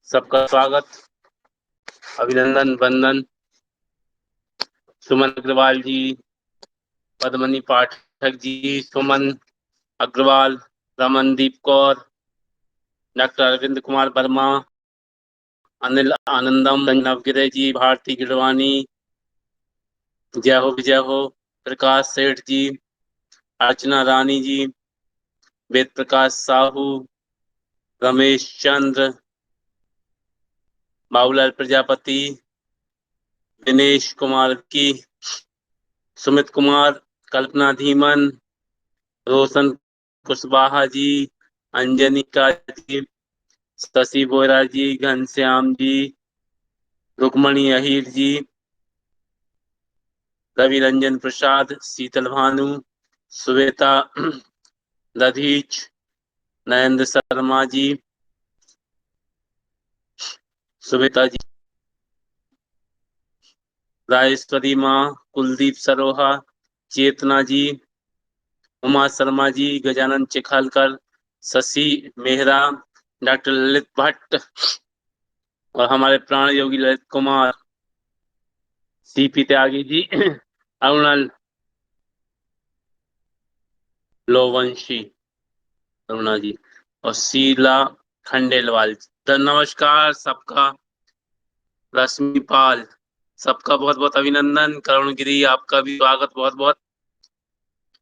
सबका स्वागत, अभिनंदन, वंदन। सुमन अग्रवाल जी, पद्मनी पाठक जी, सुमन अग्रवाल, रमनदीप कौर, डॉक्टर अरविंद कुमार वर्मा, अनिल आनंदम, नवगिरे जी, भारती गिरवानी, जय हो विजय हो, प्रकाश सेठ जी, अर्चना रानी जी, वेद प्रकाश साहू, रमेश चंद्र, बाबूलाल प्रजापति, दिनेश कुमार की, सुमित कुमार, कल्पना धीमन, रोशन कुशवाहा जी, अंजनिका जी, शशि बोरा जी, घनश्याम जी, रुक्मणी अहिर जी, रवि रंजन प्रसाद, शीतल भानु, श्वेता दधीच, नरेंद्र शर्मा जी, श्वेता जी, राजेश्वरी माँ, कुलदीप सरोहा, चेतना जी, उमा शर्मा जी, गजानन चिखलकर, शशि मेहरा, डॉक्टर ललित भट्ट और हमारे प्राण योगी ललित कुमार, सीपी त्यागी जी, अरुणल लोवंशी, अरुणा जी और शीला खंडेलवाल। तो नमस्कार सबका, रश्मिपाल, सबका बहुत बहुत अभिनंदन। करुणगिरी, आपका भी स्वागत बहुत बहुत।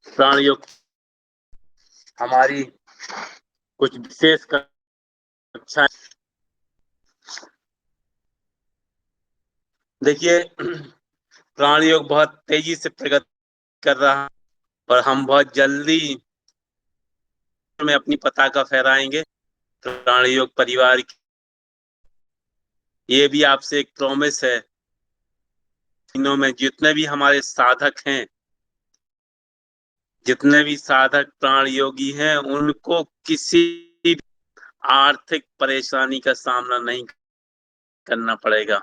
प्राण योग हमारी कुछ विशेष कक्षा। देखिए, प्राण योग बहुत तेजी से प्रगति कर रहा है और हम बहुत जल्दी में अपनी पताका फहराएंगे। प्राण योग परिवार की ये भी आपसे एक प्रॉमिस है, दिनों में जितने भी हमारे साधक हैं, जितने भी साधक प्राण योगी हैं, उनको किसी भी आर्थिक परेशानी का सामना नहीं करना पड़ेगा।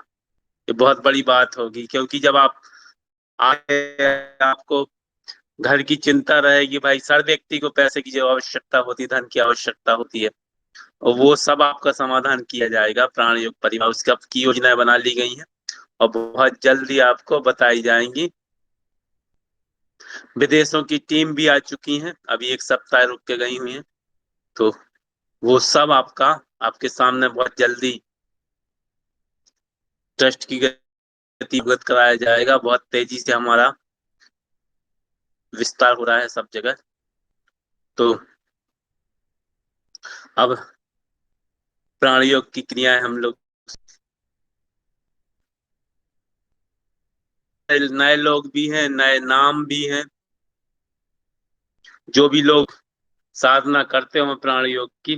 ये बहुत बड़ी बात होगी, क्योंकि जब आप आगे आपको घर की चिंता रहेगी, भाई हर व्यक्ति को पैसे की जो आवश्यकता होती है, धन की आवश्यकता होती है, और वो सब आपका समाधान किया जाएगा प्राण योग परिवार। उसकी आपकी योजनाएं बना ली गई हैं और बहुत जल्दी आपको बताई जाएंगी। विदेशों की टीम भी आ चुकी है, अभी एक सप्ताह रुक के गई हुई है, तो वो सब आपका आपके सामने बहुत जल्दी ट्रस्ट की गति अवगत कराया जाएगा। बहुत तेजी से हमारा विस्तार हो रहा है सब जगह। तो अब प्राण योग की क्रियाएं हम लोग, नए लोग भी हैं, नए नाम भी हैं। जो भी लोग साधना करते हो प्राण योग की,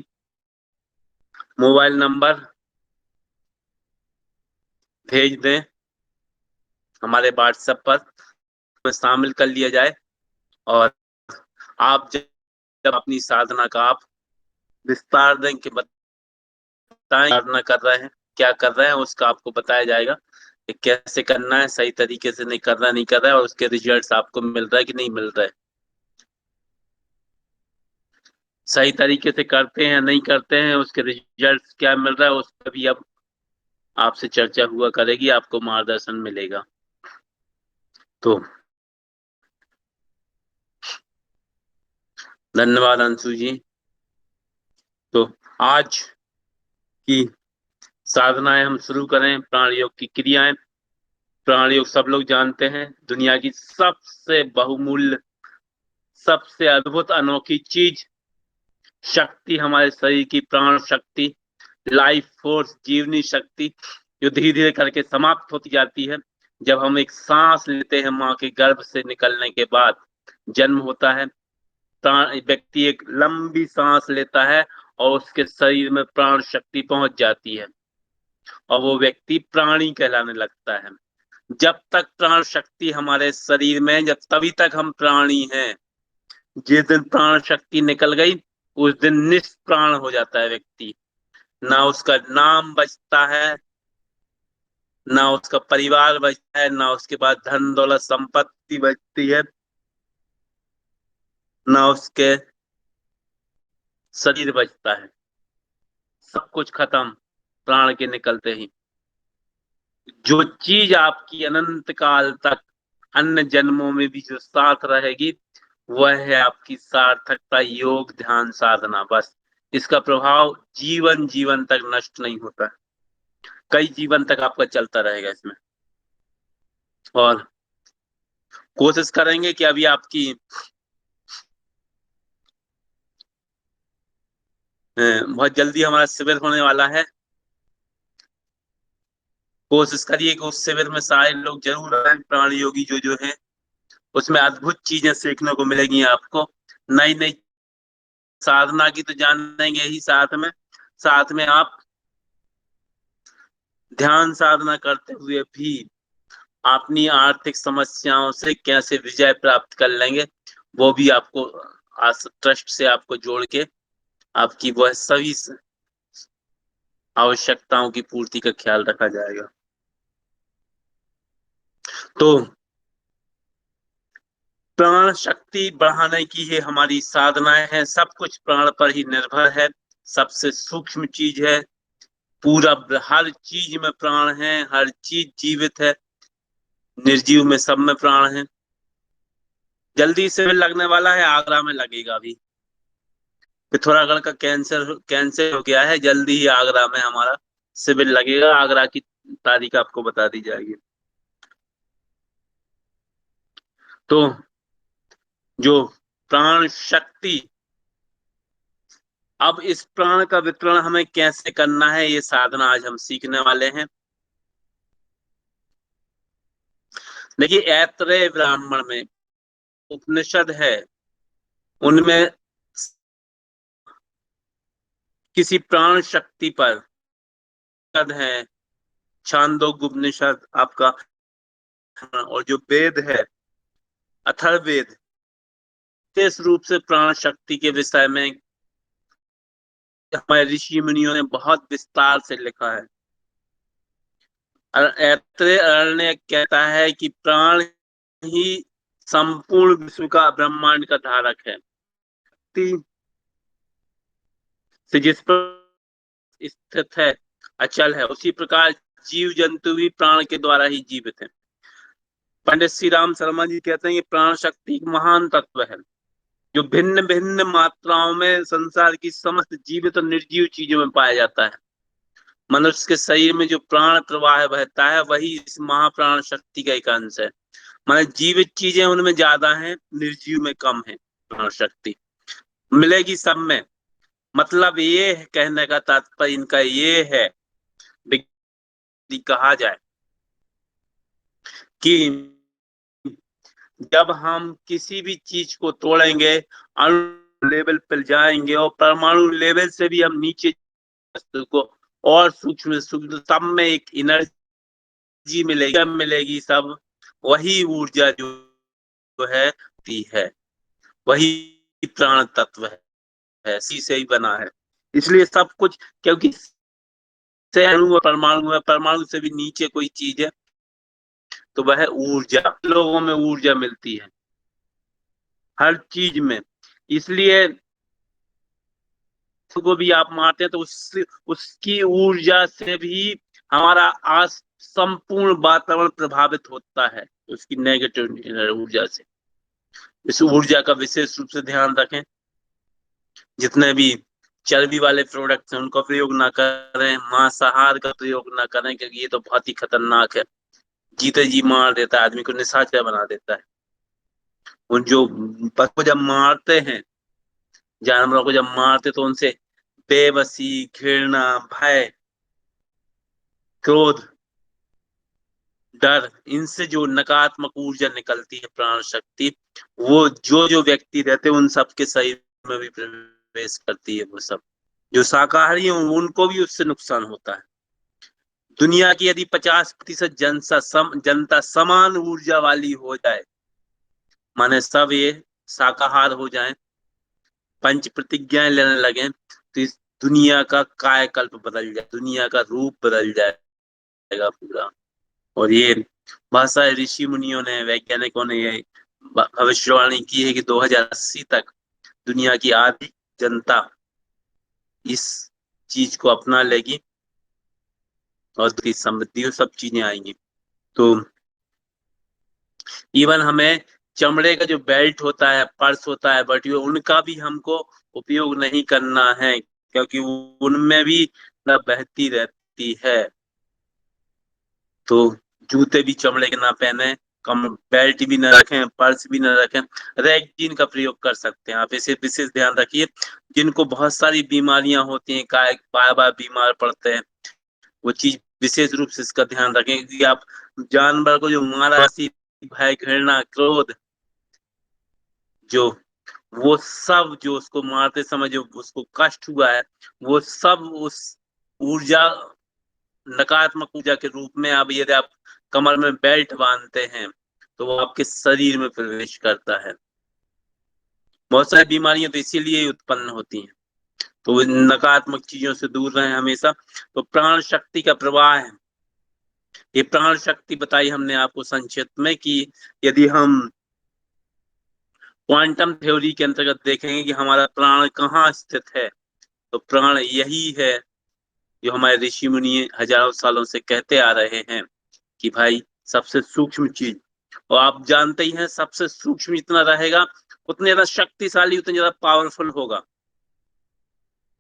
मोबाइल नंबर भेज दें हमारे व्हाट्सएप पर, शामिल कर लिया जाए। और आप जब अपनी साधना का आप विस्तार दें कि बताएं साधना कर रहे हैं, क्या कर रहे हैं, उसका आपको बताया जाएगा कि कैसे करना है, सही तरीके से नहीं करना, नहीं कर रहा है, और उसके रिजल्ट्स आपको मिल रहा है कि नहीं मिल रहा है, सही तरीके से करते हैं नहीं करते हैं, उसके रिजल्ट्स क्या मिल रहा है, उस पर भी अब आपसे चर्चा हुआ करेगी, आपको मार्गदर्शन मिलेगा। तो धन्यवाद अंशु जी। तो आज की साधनाएं हम शुरू करें, प्राण योग की क्रियाएं। प्राण योग सब लोग जानते हैं, दुनिया की सबसे बहुमूल्य, सबसे अद्भुत अनोखी चीज, शक्ति, हमारे शरीर की प्राण शक्ति, लाइफ फोर्स, जीवनी शक्ति, जो धीरे धीरे करके समाप्त होती जाती है जब हम एक सांस लेते हैं। माँ के गर्भ से निकलने के बाद जन्म होता है, प्राण व्यक्ति एक लंबी सांस लेता है और उसके शरीर में प्राण शक्ति पहुंच जाती है और वो व्यक्ति प्राणी कहलाने लगता है। जब तक प्राण शक्ति हमारे शरीर में, जब तभी तक हम प्राणी हैं। जिस दिन प्राण शक्ति निकल गई, उस दिन निष्प्राण हो जाता है व्यक्ति। ना उसका नाम बचता है, ना उसका परिवार बचता है, ना उसके बाद धन दौलत संपत्ति बचती है, ना उसके शरीर बचता है। सब कुछ खत्म। प्राण के निकलते ही। जो चीज आपकी अनंत काल तक अन्य जन्मों में भी जो साथ रहेगी, वह है आपकी सार्थकता, योग, ध्यान, साधना। बस इसका प्रभाव जीवन जीवन तक नष्ट नहीं होता, कई जीवन तक आपका चलता रहेगा इसमें। और कोशिश करेंगे कि अभी आपकी बहुत जल्दी हमारा शिविर होने वाला है। कोशिश करिए कि उस शिविर में सारे लोग जरूर आए। प्राण योगी जो है, उसमें अद्भुत चीजें सीखने को मिलेगी आपको। नई नई साधना की तो जानेंगे ही, साथ में आप ध्यान साधना करते हुए भी अपनी आर्थिक समस्याओं से कैसे विजय प्राप्त कर लेंगे, वो भी आपको ट्रस्ट से आपको जोड़ के आपकी वह सभी आवश्यकताओं की पूर्ति का ख्याल रखा जाएगा। तो प्राण शक्ति बढ़ाने की ये हमारी साधनाएं हैं। सब कुछ प्राण पर ही निर्भर है, सबसे सूक्ष्म चीज है। पूरा हर चीज में प्राण है, हर चीज जीवित है, निर्जीव में सब में प्राण है। जल्दी से लगने वाला है, आगरा में लगेगा अभी। पिथौरागढ़ का कैंसर कैंसर हो गया है, जल्दी ही आगरा में हमारा शिविर लगेगा। आगरा की तारीख आपको बता दी जाएगी। तो जो प्राण शक्ति, अब इस प्राण का वितरण हमें कैसे करना है, ये साधना आज हम सीखने वाले हैं। देखिए, ऐत्रेय ब्राह्मण में उपनिषद है, उनमें किसी प्राण शक्ति पर है। छांदोग्य उपनिषद आपका, और जो वेद है अथर्ववेद, विशेष रूप से प्राण शक्ति के विषय में हमारे ऋषि मुनियों ने बहुत विस्तार से लिखा है। ऐत्रेय अरण्यक कहता है कि प्राण ही संपूर्ण विश्व का, ब्रह्मांड का धारक है। से जिस पर स्थित है, अचल है, उसी प्रकार जीव जंतु भी प्राण के द्वारा ही जीवित है। पंडित श्री राम शर्मा जी कहते हैं कि प्राण शक्ति एक महान तत्व है, जो भिन्न भिन्न मात्राओं में संसार की समस्त जीवित और निर्जीव चीजों में पाया जाता है। मनुष्य के शरीर में जो प्राण प्रवाह बहता है, वही इस महाप्राण शक्ति का एक अंश है। माने जीवित चीजें उनमें ज्यादा हैं, निर्जीव में कम है। प्राण शक्ति मिलेगी सब में। मतलब ये कहने का तात्पर्य इनका ये है, कहा जाए कि जब हम किसी भी चीज को तोड़ेंगे, अणु लेवल पर जाएंगे और परमाणु लेवल से भी हम नीचे वस्तु को और सूक्ष्म सूक्ष्म सब में एक एनर्जी मिलेगी सब। वही ऊर्जा जो है वही प्राण तत्व है, इसी से ही बना है। इसलिए सब कुछ, क्योंकि से अणु परमाणु है, परमाणु से भी नीचे कोई चीज है, तो वह ऊर्जा, लोगों में ऊर्जा मिलती है हर चीज में। इसलिए को भी आप मारते हैं तो उसकी ऊर्जा से भी हमारा आज संपूर्ण वातावरण प्रभावित होता है, उसकी नेगेटिव ऊर्जा से। इस ऊर्जा का विशेष रूप से ध्यान रखें। जितने भी चर्बी वाले प्रोडक्ट्स हैं उनका प्रयोग ना करें, मांसाहार का प्रयोग ना करें, क्योंकि ये तो बहुत ही खतरनाक है। जीते जी मार देता है, आदमी को निशाचर बना देता है। उन जो पशु जब मारते हैं, जानवरों को जब मारते, तो उनसे बेबसी, घृणा, भय, क्रोध, डर, इनसे जो नकारात्मक ऊर्जा निकलती है, प्राण शक्ति, वो जो जो व्यक्ति रहते हैं उन सबके शरीर में भी प्रवेश करती है। वो सब जो शाकाहारी हैं उनको भी उससे नुकसान होता है। दुनिया की यदि 50% जनता समान ऊर्जा वाली हो जाए, माने सब ये शाकाहार हो जाए, पंच प्रतिज्ञाएं लेने लगे, तो इस दुनिया का कायाकल्प बदल जाए, दुनिया का रूप बदल जाएगा पूरा। और ये भाषा ऋषि मुनियों ने, वैज्ञानिकों ने ये भविष्यवाणी की है कि 2080 तक दुनिया की आधी जनता इस चीज को अपना लेगी। और समृद्धि और सब चीजें आएंगी। तो इवन हमें चमड़े का जो बेल्ट होता है, पर्स होता है, बट उनका भी हमको उपयोग नहीं करना है, क्योंकि उनमें भी बहती रहती है। तो जूते भी चमड़े के ना पहने, कम बेल्ट भी ना रखें, पर्स भी ना रखें। रैगजीन का प्रयोग कर सकते हैं आप। इसे विशेष ध्यान रखिए, जिनको बहुत सारी बीमारियां होती हैं, काय बार बार बीमार पड़ते हैं, वो चीज विशेष रूप से इसका ध्यान रखें कि आप जानवर को जो मारा, भय, घृणा, क्रोध, जो वो सब जो उसको मारते समय जो उसको कष्ट हुआ है, वो सब उस ऊर्जा, नकारात्मक ऊर्जा के रूप में, अब यदि आप कमर में बेल्ट बांधते हैं तो वो आपके शरीर में प्रवेश करता है। बहुत सारी बीमारियां तो इसीलिए ही उत्पन्न होती हैं। तो इन नकारात्मक चीजों से दूर रहें हमेशा। तो प्राण शक्ति का प्रवाह है। ये प्राण शक्ति बताई हमने आपको संक्षिप्त में कि यदि हम क्वांटम थ्योरी के अंतर्गत देखेंगे कि हमारा प्राण कहाँ स्थित है, तो प्राण यही है जो हमारे ऋषि मुनि हजारों सालों से कहते आ रहे हैं कि भाई सबसे सूक्ष्म चीज, और आप जानते ही हैं सबसे सूक्ष्म जितना रहेगा उतने ज्यादा शक्तिशाली, उतने ज्यादा पावरफुल होगा।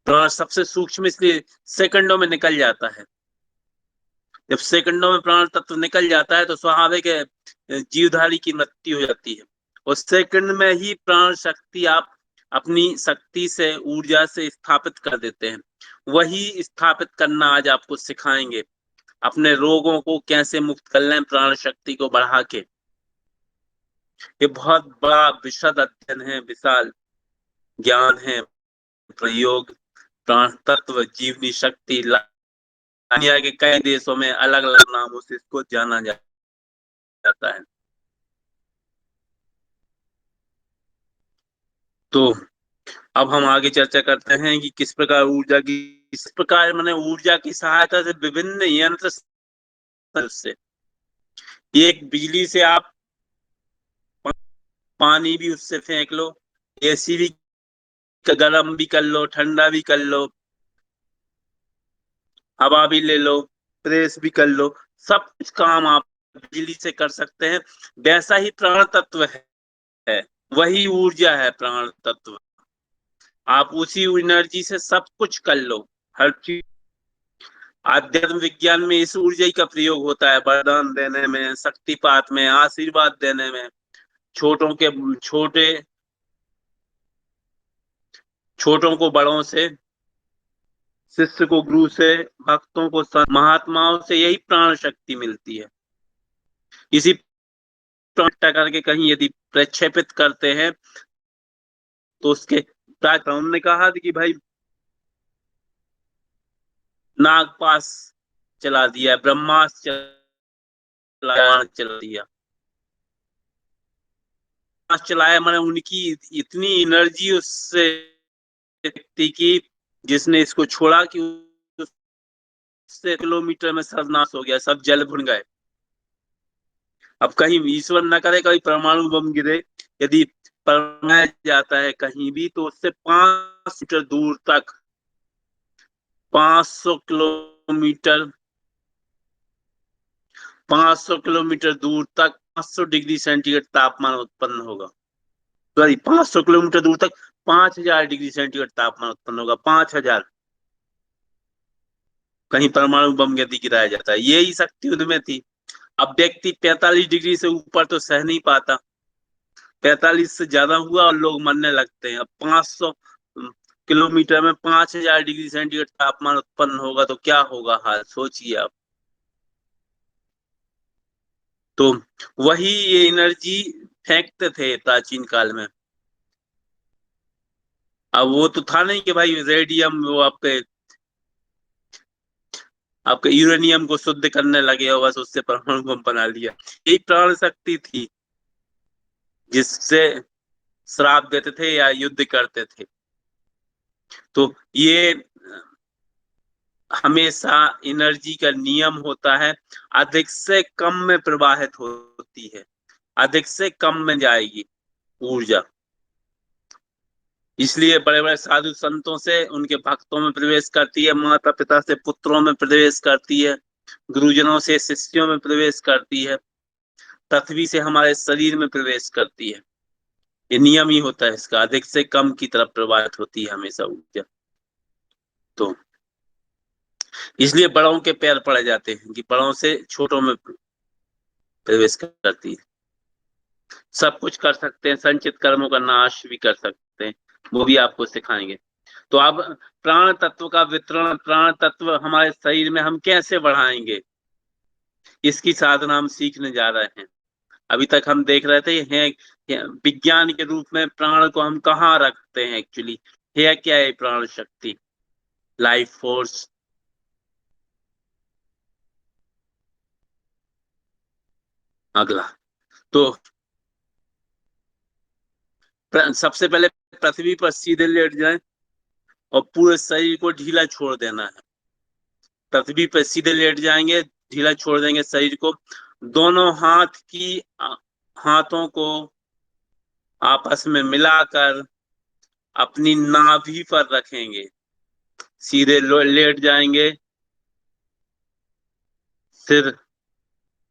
प्राण सबसे सूक्ष्म इसलिए सेकंडों में निकल जाता है। जब सेकंडों में प्राण तत्व निकल जाता है तो स्वाभाविक है जीवधारी की मृत्यु हो जाती है। उस सेकंड में ही प्राण शक्ति आप अपनी शक्ति से, ऊर्जा से स्थापित कर देते हैं। वही स्थापित करना आज आपको सिखाएंगे। अपने रोगों को कैसे मुक्त कर लें प्राण शक्ति को बढ़ा के। ये बहुत बड़ा विशद अध्ययन है, विशाल ज्ञान है। प्रयोग प्राण तत्व, जीवनी शक्ति, दुनिया के कई देशों में अलग अलग नामों से इसको जाना जाता है। तो अब हम आगे चर्चा करते हैं कि किस प्रकार ऊर्जा की, इस प्रकार मैंने ऊर्जा की सहायता से विभिन्न यंत्र से, एक बिजली से आप पानी भी उससे फेंक लो, एसी भी गर्म भी कर लो, ठंडा भी कर लो, हवा भी ले लो, प्रेस भी कर लो, सब कुछ काम आप बिजली से कर सकते हैं। वैसा ही प्राण तत्व है, वही ऊर्जा है प्राण तत्व। आप उसी एनर्जी से सब कुछ कर लो, हर चीज। आध्यात्म विज्ञान में इस ऊर्जा का प्रयोग होता है वरदान देने में, शक्तिपात में, आशीर्वाद देने में, छोटों के छोटे, छोटों को बड़ों से, शिष्य को गुरु से, भक्तों को संत, महात्माओं से यही प्राण शक्ति मिलती है। इसी प्राण करके कहीं यदि प्रक्षेपित करते हैं तो उसके प्राण ने कहा कि भाई नागपास चला दिया, ब्रह्मास्त्र चला दिया, चलाया, मैंने उनकी इतनी एनर्जी उससे व्यक्ति की जिसने इसको छोड़ा कि उससे किलोमीटर में सर्वनाश हो गया, सब जल भुन गए। अब कहीं ईश्वर न करे कहीं परमाणु बम गिरे, यदि परमाया जाता है कहीं भी तो उससे 5 मीटर दूर तक, 500 किलोमीटर, 500 किलोमीटर दूर तक 500 डिग्री सेंटीग्रेड तापमान उत्पन्न होगा। सॉरी, 500 किलोमीटर दूर तक 5000 डिग्री सेंटीग्रेड तापमान उत्पन्न होगा। 5000, कहीं परमाणु बम यदि गिराया जाता है, यही शक्ति उनमें थी। अब व्यक्ति 45 डिग्री से ऊपर तो सह नहीं पाता, 45 से ज्यादा हुआ और लोग मरने लगते हैं। अब 500 किलोमीटर में 5000 डिग्री सेंटीग्रेड तापमान उत्पन्न होगा तो क्या होगा हाल, सोचिए आप। तो वही ये एनर्जी फेंकते थे प्राचीन काल में। अब वो तो था नहीं कि भाई रेडियम, वो आपके आपके यूरेनियम को शुद्ध करने लगे हो बस उससे परमाणु बम बना लिया। यही प्राण शक्ति थी जिससे श्राप देते थे या युद्ध करते थे। तो ये हमेशा एनर्जी का नियम होता है, अधिक से कम में प्रवाहित होती है, अधिक से कम में जाएगी ऊर्जा। इसलिए बड़े बड़े साधु संतों से उनके भक्तों में प्रवेश करती है, माता पिता से पुत्रों में प्रवेश करती है। गुरुजनों से शिष्यों में प्रवेश करती है, पृथ्वी से हमारे शरीर में प्रवेश करती है। ये नियम ही होता है इसका, अधिक से कम की तरफ प्रवाहित होती है हमेशा ऊर्जा। तो इसलिए बड़ों के पैर पड़े जाते हैं कि बड़ों से छोटों में प्रवेश करती है। सब कुछ कर सकते हैं, संचित कर्मों का नाश भी कर सकते हैं, वो भी आपको सिखाएंगे। तो अब प्राण तत्व का वितरण, प्राण तत्व हमारे शरीर में हम कैसे बढ़ाएंगे, इसकी साधना हम सीखने जा रहे हैं। अभी तक हम देख रहे थे विज्ञान के रूप में प्राण को हम कहाँ रखते हैं एक्चुअली, है क्या है प्राण शक्ति, लाइफ फोर्स। अगला, तो सबसे पहले पृथ्वी पर सीधे लेट जाएं और पूरे शरीर को ढीला छोड़ देना है। पृथ्वी पर सीधे लेट जाएंगे, ढीला छोड़ देंगे शरीर को। दोनों हाथों को आपस में मिलाकर अपनी नाभि पर रखेंगे, सीधे लेट जाएंगे। सिर,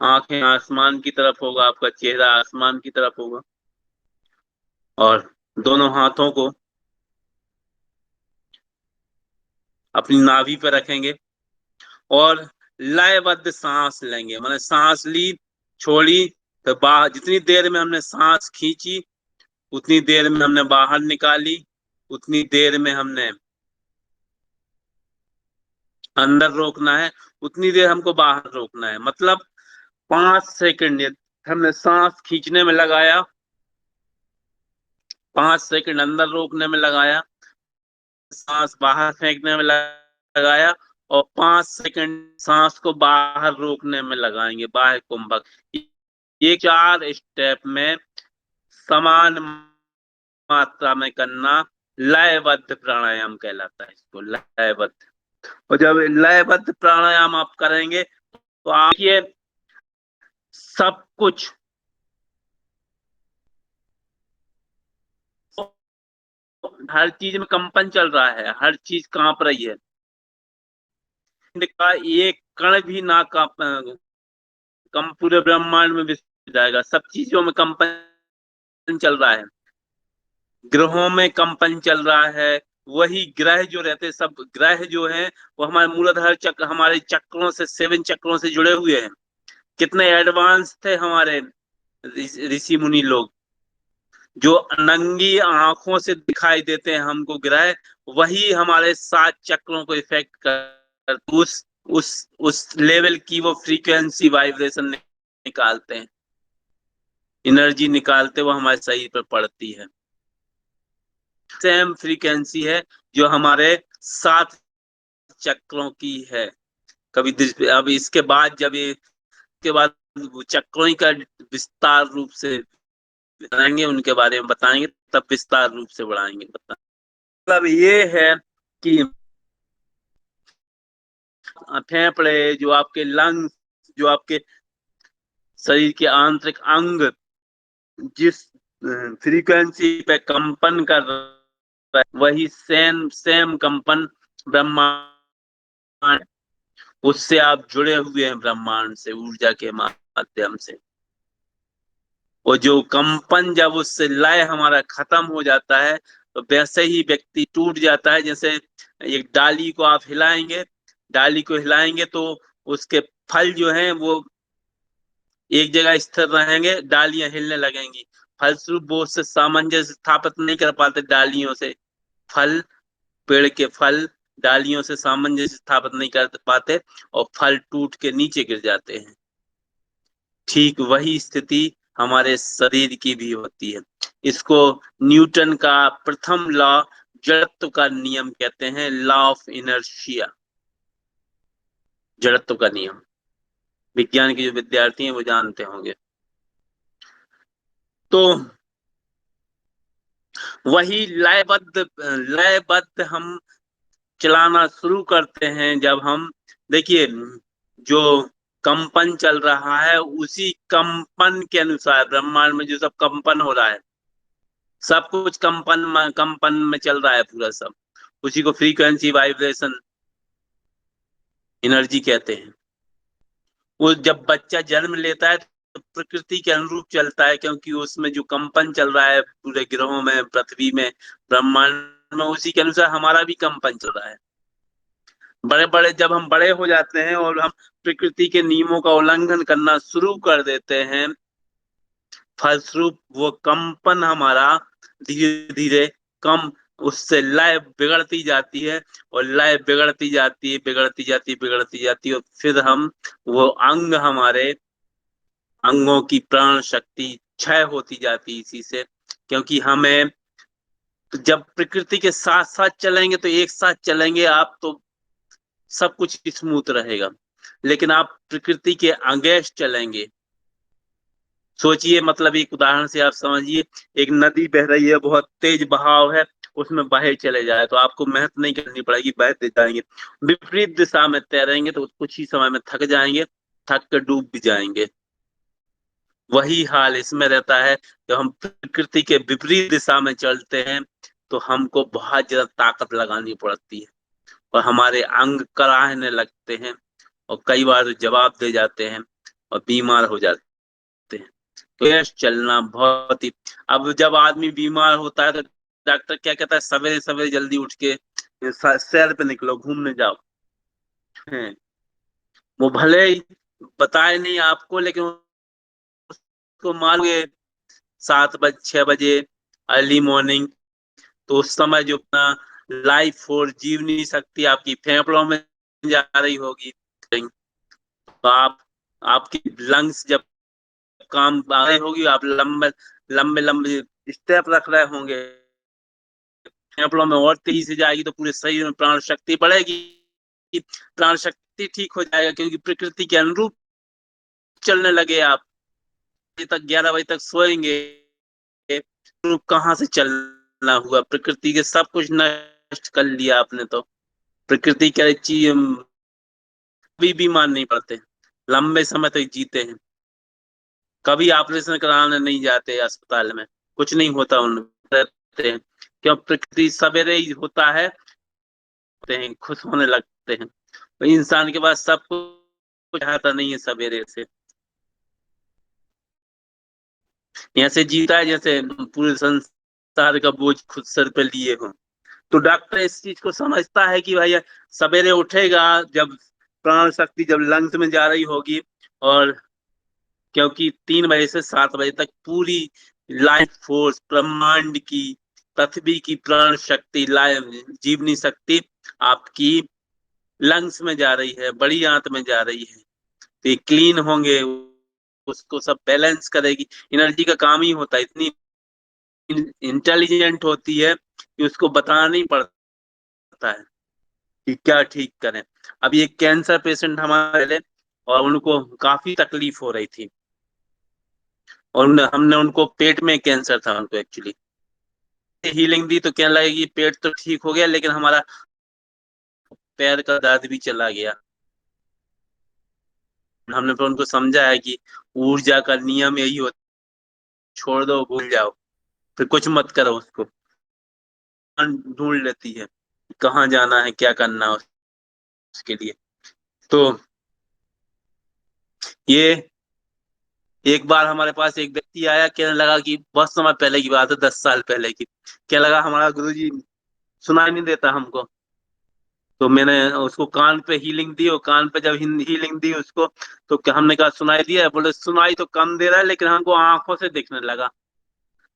आंखें आसमान की तरफ होगा, आपका चेहरा आसमान की तरफ होगा, और दोनों हाथों को अपनी नाभि पर रखेंगे और लयबद्ध सांस लेंगे। मैंने सांस ली, छोड़ी, तो बाहर जितनी देर में हमने सांस खींची उतनी देर में हमने बाहर निकाली, उतनी देर में हमने अंदर रोकना है, उतनी देर हमको बाहर रोकना है। मतलब 5 सेकंड हमने सांस खींचने में लगाया, 5 सेकंड अंदर रोकने में लगाया, सांस बाहर फेंकने में लगाया, और 5 सेकंड सांस को बाहर रोकने में लगाएंगे, बाह्य कुंभक। ये 4 स्टेप में समान मात्रा में करना लयबद्ध प्राणायाम कहलाता है, इसको लयबद्ध। और जब लयबद्ध प्राणायाम आप करेंगे तो आप ये सब कुछ, हर चीज में कंपन चल रहा है, हर चीज कांप रही है, का एक कण भी ना कांप, कम पूरे ब्रह्मांड में विस्तार जाएगा, सब चीजों में कंपन चल रहा है। ग्रहों में कंपन चल रहा है, वही ग्रह जो रहते हैं, सब ग्रह जो हैं वो हमारे मूलाधार चक्र, हमारे चक्रों से, 7 चक्रों से जुड़े हुए हैं। कितने एडवांस थे हमारे ऋषि मुनि लोग, जो नंगी आंखों से दिखाई देते हैं हमको ग्रह, वही हमारे 7 चक्रों को इफेक्ट कर उस लेवल की वो फ्रीक्वेंसी वाइब्रेशन निकालते हैं, एनर्जी निकालते वो हमारे शरीर पर पड़ती है। सेम फ्रीक्वेंसी है जो हमारे 7 चक्रों की है। कभी अब इसके बाद, जब ये के बाद चक्रों का विस्तार रूप से बताएंगे, उनके बारे में बताएंगे, तब विस्तार रूप से बढ़ाएंगे। मतलब ये है कि फेफड़े, जो आपके लंग्स, जो आपके शरीर के आंतरिक अंग जिस फ्रीक्वेंसी पे कंपन कर रहा है, वही सेम सेम कंपन ब्रह्मांड, उससे आप जुड़े हुए हैं ब्रह्मांड से, ऊर्जा के माध्यम से। और जो कंपन, जब उससे लय हमारा खत्म हो जाता है तो वैसे ही व्यक्ति टूट जाता है। जैसे एक डाली को आप हिलाएंगे, डाली को हिलाएंगे तो उसके फल जो हैं वो एक जगह स्थिर रहेंगे, डालियां हिलने लगेंगी, फलस्वरूप वो उससे सामंजस्य स्थापित नहीं कर पाते, डालियों से फल, पेड़ के फल डालियों से सामंजस्य स्थापित नहीं कर पाते और फल टूट के नीचे गिर जाते हैं। ठीक वही स्थिति हमारे शरीर की भी होती है। इसको न्यूटन का प्रथम लॉ, जड़त्व का नियम कहते हैं, लॉ ऑफ इनर्शिया, जड़त्व का नियम। विज्ञान के जो विद्यार्थी हैं वो जानते होंगे। तो वही लयबद्ध हम चलाना शुरू करते हैं जब हम, देखिए, जो कंपन चल रहा है उसी कंपन के अनुसार ब्रह्मांड में जो सब कंपन हो रहा है, सब कुछ कंपन में चल रहा है पूरा सब, उसी को फ्रीक्वेंसी वाइब्रेशन एनर्जी कहते हैं। वो जब बच्चा जन्म लेता है तो प्रकृति के अनुरूप चलता है, क्योंकि उसमें जो कंपन चल रहा है पूरे ग्रहों में, पृथ्वी में, ब्रह्मांड में, उसी के अनुसार हमारा भी कंपन चल रहा है। बड़े बड़े जब हम बड़े हो जाते हैं और हम प्रकृति के नियमों का उल्लंघन करना शुरू कर देते हैं, फलस्वरूप वो कंपन हमारा धीरे धीरे कम, उससे लय बिगड़ती जाती है, और लय बिगड़ती जाती है, बिगड़ती जाती, बिगड़ती जाती है, और फिर हम वो अंग, हमारे अंगों की प्राण शक्ति क्षय होती जाती है इसी से। क्योंकि हमें जब प्रकृति के साथ साथ चलेंगे तो एक साथ चलेंगे आप, तो सब कुछ स्मूथ रहेगा। लेकिन आप प्रकृति के अगेंस्ट चलेंगे, सोचिए, मतलब एक उदाहरण से आप समझिए, एक नदी बह रही है, बहुत तेज बहाव है, उसमें बहे चले जाए तो आपको मेहनत नहीं करनी पड़ेगी, बहते जाएंगे। विपरीत दिशा में तैरेंगे तो कुछ ही समय में थक जाएंगे, थक कर डूब भी जाएंगे। वही हाल इसमें रहता है, जब हम प्रकृति के विपरीत दिशा में चलते हैं तो हमको बहुत ज्यादा ताकत लगानी पड़ती है, और हमारे अंग कराहने लगते हैं, और कई बार जवाब दे जाते हैं और बीमार हो जाते हैं। तो यह चलना बहुत ही, अब जब आदमी बीमार होता है तो डॉक्टर क्या कहता है, सवेरे सवेरे जल्दी उठ के सैर पे निकलो, घूमने जाओ। हैं, वो भले ही बताए नहीं आपको, लेकिन उसको मालूम है 7 बजे 6 बजे अर्ली मॉर्निंग, तो उस समय जो अपना लाइफ फोर्स, जीवनी शक्ति आपकी फेफड़ों में जा रही होगी, तो आप, आपकी लंग्स जब काम आ रही होगी, आप लंबे लंबे लंबे स्टेप रख रहे होंगे, फेफड़ों में और तेजी से जाएगी, तो पूरे शरीर में प्राण शक्ति बढ़ेगी, प्राण शक्ति ठीक हो जाएगा, क्योंकि प्रकृति के अनुरूप चलने लगे आप। बजे तक 11 बजे तक सोएंगे, तो कहाँ से चलना हुआ, प्रकृति के सब कुछ नष्ट कर लिया आपने तो। प्रकृति क्या चीज कभी बीमार नहीं पड़ते, लंबे समय तक जीते हैं, कभी ऑपरेशन कराने नहीं जाते अस्पताल में, कुछ नहीं होता उन रहते हैं। क्यों, प्रकृति सवेरे ही होता है, होते हैं, खुश होने लगते हैं। तो इंसान के पास सब कुछ आता नहीं है सवेरे से, ऐसे जीता है जैसे पूरे संसार का बोझ खुद सर पे लिए हो। तो डॉक्टर इस चीज को समझता है कि भाई सवेरे उठेगा, जब प्राण शक्ति जब लंग्स में जा रही होगी, और क्योंकि 3 बजे से 7 बजे तक पूरी लाइफ फोर्स, ब्रह्मांड की, पृथ्वी की प्राण शक्ति, जीवनी शक्ति आपकी लंग्स में जा रही है, बड़ी आंत में जा रही है, तो ये क्लीन होंगे, उसको सब बैलेंस करेगी। एनर्जी का काम ही होता है, इतनी इंटेलिजेंट होती है कि उसको बताना नहीं पड़ता है कि क्या ठीक करें। अब ये कैंसर पेशेंट हमारे लिए, और उनको काफी तकलीफ हो रही थी, और हमने उनको, पेट में कैंसर था उनको एक्चुअली, हीलिंग दी तो क्या लगेगी, पेट तो ठीक हो गया, लेकिन हमारा पैर का दर्द भी चला गया। हमने फिर उनको समझाया कि ऊर्जा का नियम यही होता, छोड़ दो, भूल जाओ, फिर कुछ मत करो, उसको ढूंढ लेती है कहाँ जाना है, क्या करना है उसके लिए। तो ये एक बार हमारे पास एक व्यक्ति आया, कहने लगा कि बहुत समय पहले की बात है, 10 साल पहले की, क्या लगा हमारा गुरुजी सुनाई नहीं देता हमको। तो मैंने उसको कान पे हीलिंग दी, और कान पे जब हीलिंग दी उसको, तो क्या हमने कहा सुनाई दिया है? बोले सुनाई तो कम दे रहा है, लेकिन हमको आंखों से दिखने लगा।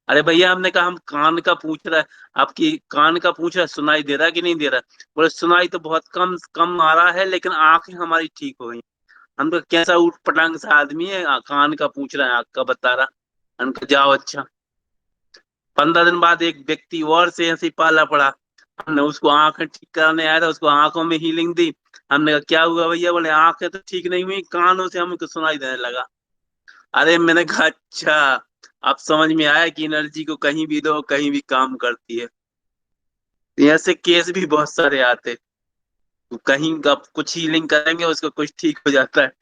अरे भैया, हमने कहा हम कान का पूछ रहा है, आपकी कान का पूछ रहा है, सुनाई दे रहा है कि नहीं दे रहा है? बोले सुनाई तो बहुत कम कम आ रहा है, लेकिन आंखें हमारी ठीक हो गई। हम तो कैसा उठ पटांग सा आदमी है, कान का पूछ रहा है, आंख का बता रहा। हमको जाओ, अच्छा। 15 दिन बाद एक व्यक्ति और से ऐसे ही पाला पड़ा, हमने उसको आंखें ठीक कराने आया था, उसको आंखों में हीलिंग दी। हमने कहा क्या हुआ भैया? बोले आंखें तो ठीक नहीं हुई, कानों से हमको सुनाई देने लगा। अरे मैंने कहा अच्छा, अब समझ में आया कि एनर्जी को कहीं भी दो, कहीं भी काम करती है। तो ऐसे केस भी बहुत सारे आते, तो कहीं आप कुछ हीलिंग करेंगे, उसको कुछ ठीक हो जाता है।